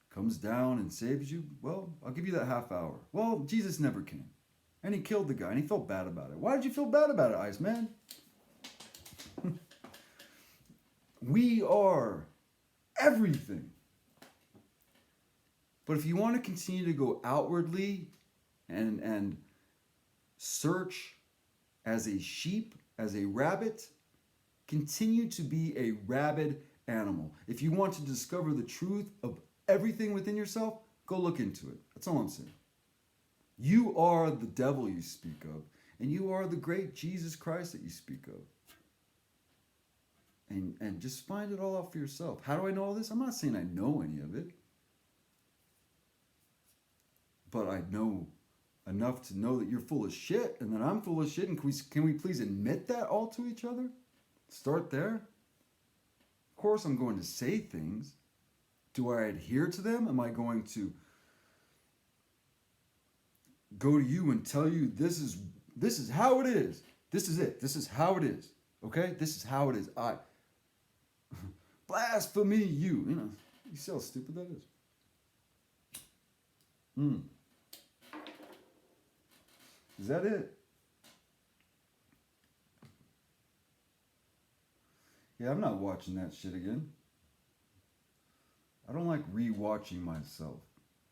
comes down and saves you, well, I'll give you that half hour. Well, Jesus never came. And he killed the guy, and he felt bad about it. Why did you feel bad about it, Iceman? We are everything. But if you want to continue to go outwardly and search as a sheep, as a rabbit, continue to be a rabid animal. If you want to discover the truth of everything within yourself, go look into it. That's all I'm saying. You are the devil you speak of, and you are the great Jesus Christ that you speak of. And just find it all out for yourself. How do I know all this? I'm not saying I know any of it. But I know enough to know that you're full of shit and that I'm full of shit. And can we please admit that all to each other? Start there. Of course I'm going to say things. Do I adhere to them? Am I going to go to you and tell you this is how it is? This is it. This is how it is. Okay? This is how it is. Blasphemy, you. You know, you see how stupid that is? Is that it? Yeah, I'm not watching that shit again. I don't like re-watching myself.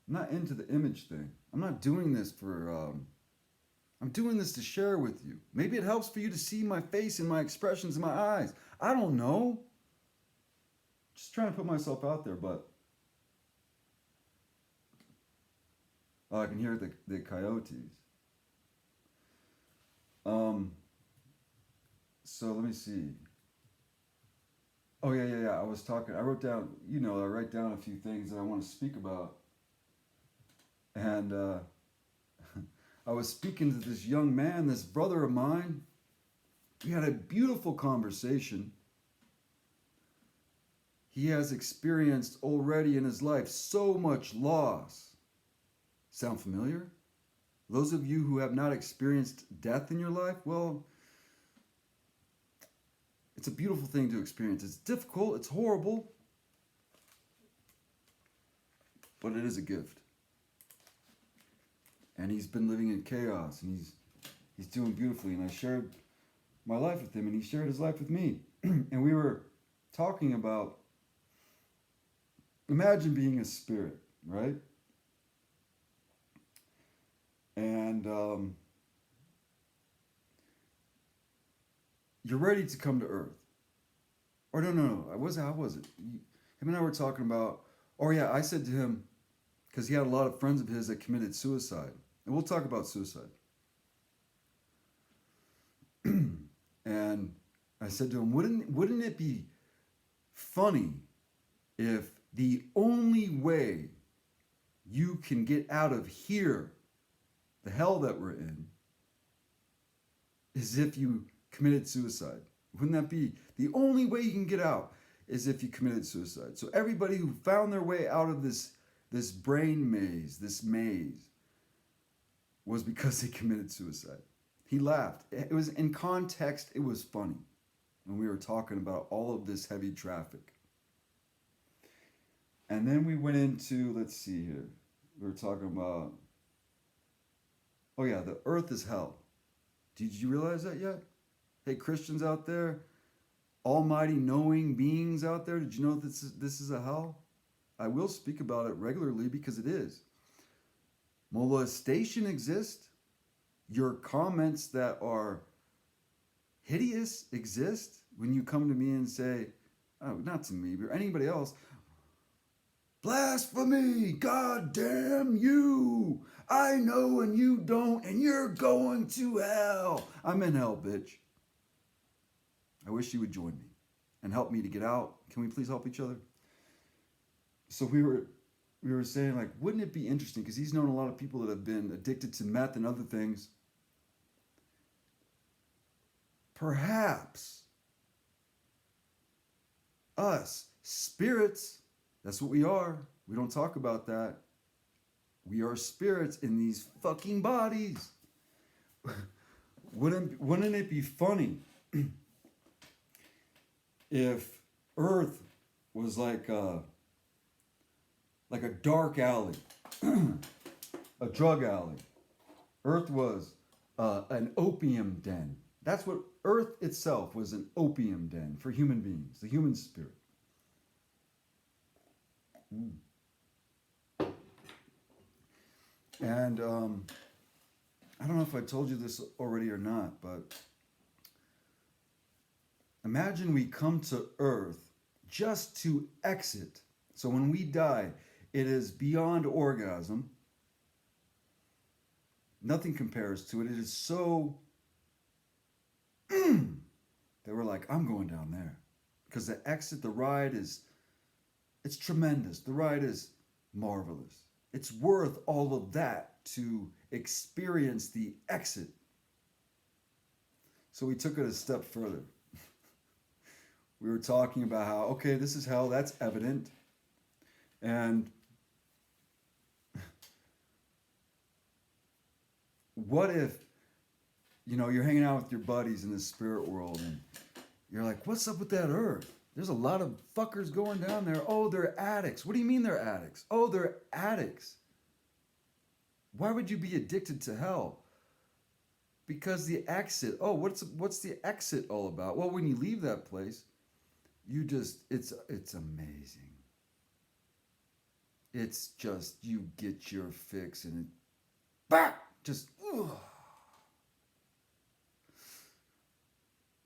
I'm not into the image thing. I'm not doing this for, I'm doing this to share with you. Maybe it helps for you to see my face and my expressions in my eyes. I don't know. Just trying to put myself out there, but I can hear the coyotes. So let me see. Oh yeah. I wrote down, I write down a few things that I want to speak about. And I was speaking to this young man, this brother of mine. We had a beautiful conversation. He has experienced already in his life so much loss. Sound familiar? Those of you who have not experienced death in your life, well, it's a beautiful thing to experience. It's difficult, it's horrible, but it is a gift. And he's been living in chaos, and he's doing beautifully. And I shared my life with him, and he shared his life with me. And we were talking about, imagine being a spirit, right? And you're ready to come to Earth. Or no. How was it? Him and I were talking about, I said to him, because he had a lot of friends of his that committed suicide. And we'll talk about suicide. And I said to him, wouldn't it be funny if the only way you can get out of here, the hell that we're in, is if you committed suicide? Wouldn't that be the only way you can get out, is if you committed suicide? So everybody who found their way out of this brain maze, this maze, was because they committed suicide. He laughed. It was in context, it was funny when we were talking about all of this heavy traffic. And then we went into, let's see here, we were talking about, the earth is hell. Did you realize that yet? Hey, Christians out there, almighty knowing beings out there, did you know this is a hell? I will speak about it regularly because it is. Molestation exists. Your comments that are hideous exist when you come to me and say, oh, not to me, but anybody else, blasphemy, God damn you. I know and you don't, and you're going to hell. I'm in hell, bitch. I wish you would join me and help me to get out. Can we please help each other? So we were saying, like, wouldn't it be interesting, because he's known a lot of people that have been addicted to meth and other things. Perhaps us, spirits, that's what we are. We don't talk about that. We are spirits in these fucking bodies. Wouldn't it be funny if Earth was like a dark alley, a drug alley? Earth was an opium den. That's what Earth itself was, an opium den for human beings, the human spirit. And I don't know if I told you this already or not, but imagine we come to Earth just to exit. So when we die, it is beyond orgasm. Nothing compares to it. It is so that we're like, I'm going down there. Because the exit, the ride it's tremendous. The ride is marvelous. It's worth all of that to experience the exit. So we took it a step further. We were talking about how, okay, this is hell, that's evident. And what if, you're hanging out with your buddies in the spirit world and you're like, what's up with that Earth? There's a lot of fuckers going down there. Oh, they're addicts. What do you mean they're addicts? Oh, they're addicts. Why would you be addicted to hell? Because the exit. Oh, what's the exit all about? Well, when you leave that place, it's amazing. It's just, you get your fix and just, ugh.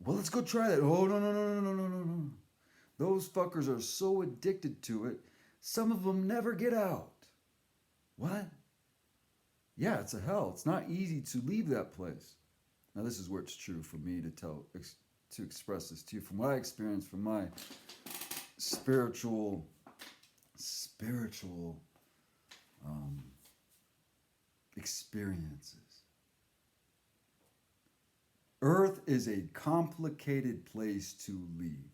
Well, let's go try that. Oh, no. Those fuckers are so addicted to it, some of them never get out. What? Yeah, it's a hell. It's not easy to leave that place. Now, this is where it's true for me to express this to you from what I experienced from my spiritual experiences. Earth is a complicated place to leave.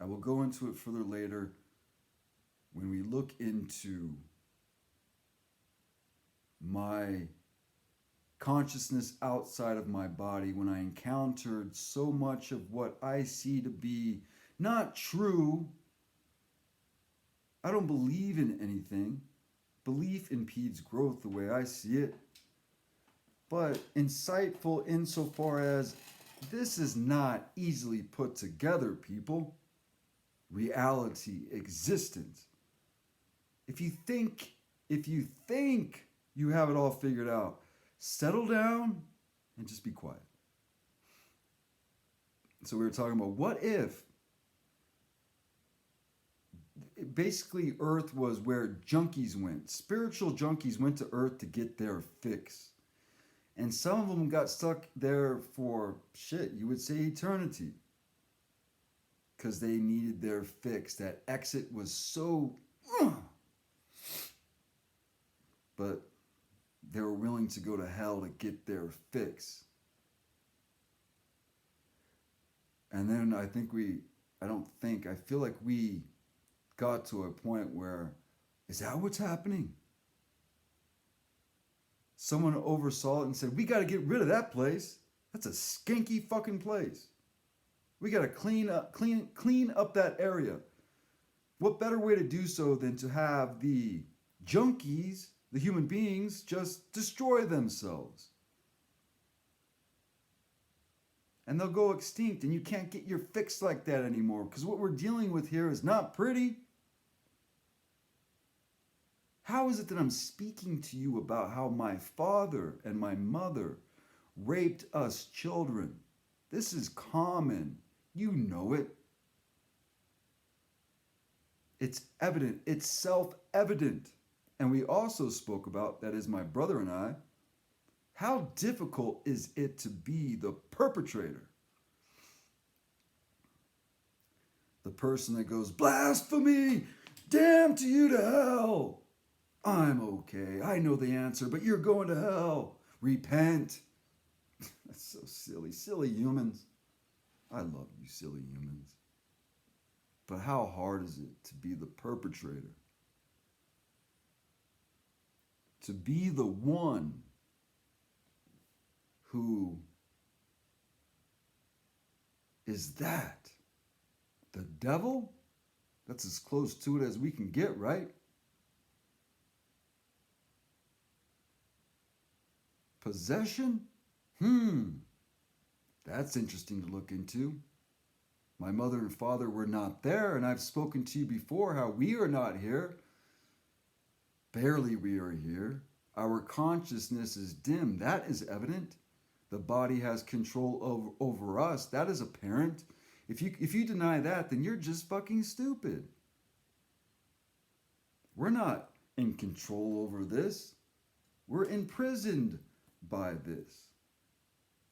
I will go into it further later when we look into my consciousness outside of my body, when I encountered so much of what I see to be not true. I don't believe in anything. Belief impedes growth the way I see it. But insightful insofar as this is not easily put together, people. Reality, existence. If you think you have it all figured out, settle down and just be quiet. So we were talking about, what if basically Earth was where junkies went. Spiritual junkies went to Earth to get their fix. And some of them got stuck there for, you would say eternity. Because they needed their fix. That exit was so... But they were willing to go to hell to get their fix. And then I feel like we got to a point where, is that what's happening? Someone oversaw it and said, we got to get rid of that place. That's a skanky fucking place. We got to clean up that area. What better way to do so than to have the junkies, the human beings, just destroy themselves? and they'll go extinct, and you can't get your fix like that anymore, because what we're dealing with here is not pretty. How is it that I'm speaking to you about how my father and my mother raped us children? This is common. You know it. It's evident. It's self-evident. And we also spoke about, that is my brother and I, how difficult is it to be the perpetrator? The person that goes, blasphemy, damn to you to hell. I'm okay. I know the answer, but you're going to hell. Repent. That's so silly. Silly humans. I love you, silly humans. But how hard is it to be the perpetrator? To be the one who is that? The devil? That's as close to it as we can get, right? Possession? That's interesting to look into. My mother and father were not there, and I've spoken to you before how we are not here. Barely we are here. Our consciousness is dim. That is evident. The body has control over us. That is apparent. If you deny that, then you're just fucking stupid. We're not in control over this. We're imprisoned by this.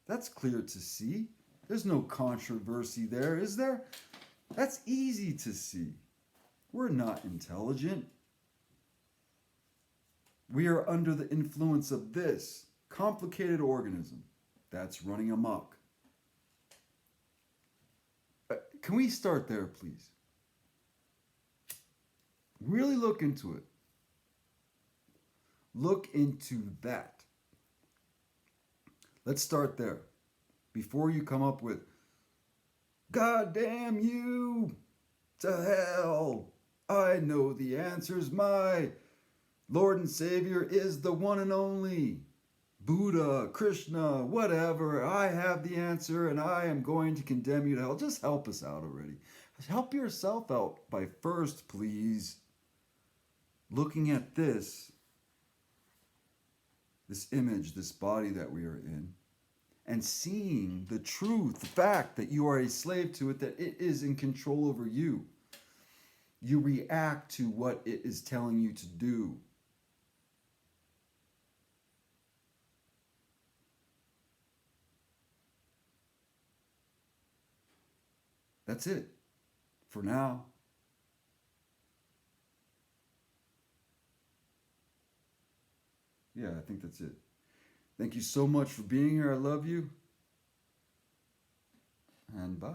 That's clear to see. There's no controversy there, is there? That's easy to see. We're not intelligent. We are under the influence of this complicated organism that's running amok. Can we start there, please? Really look into it. Look into that. Let's start there. Before you come up with, God damn you to hell. I know the answers. My Lord and Savior is the one and only. Buddha, Krishna, whatever. I have the answer and I am going to condemn you to hell. Just help us out already. Help yourself out by first, please, looking at this image, this body that we are in, and seeing the truth, the fact that you are a slave to it, that it is in control over you. You react to what it is telling you to do. That's it for now. Yeah, I think that's it. Thank you so much for being here. I love you. And bye.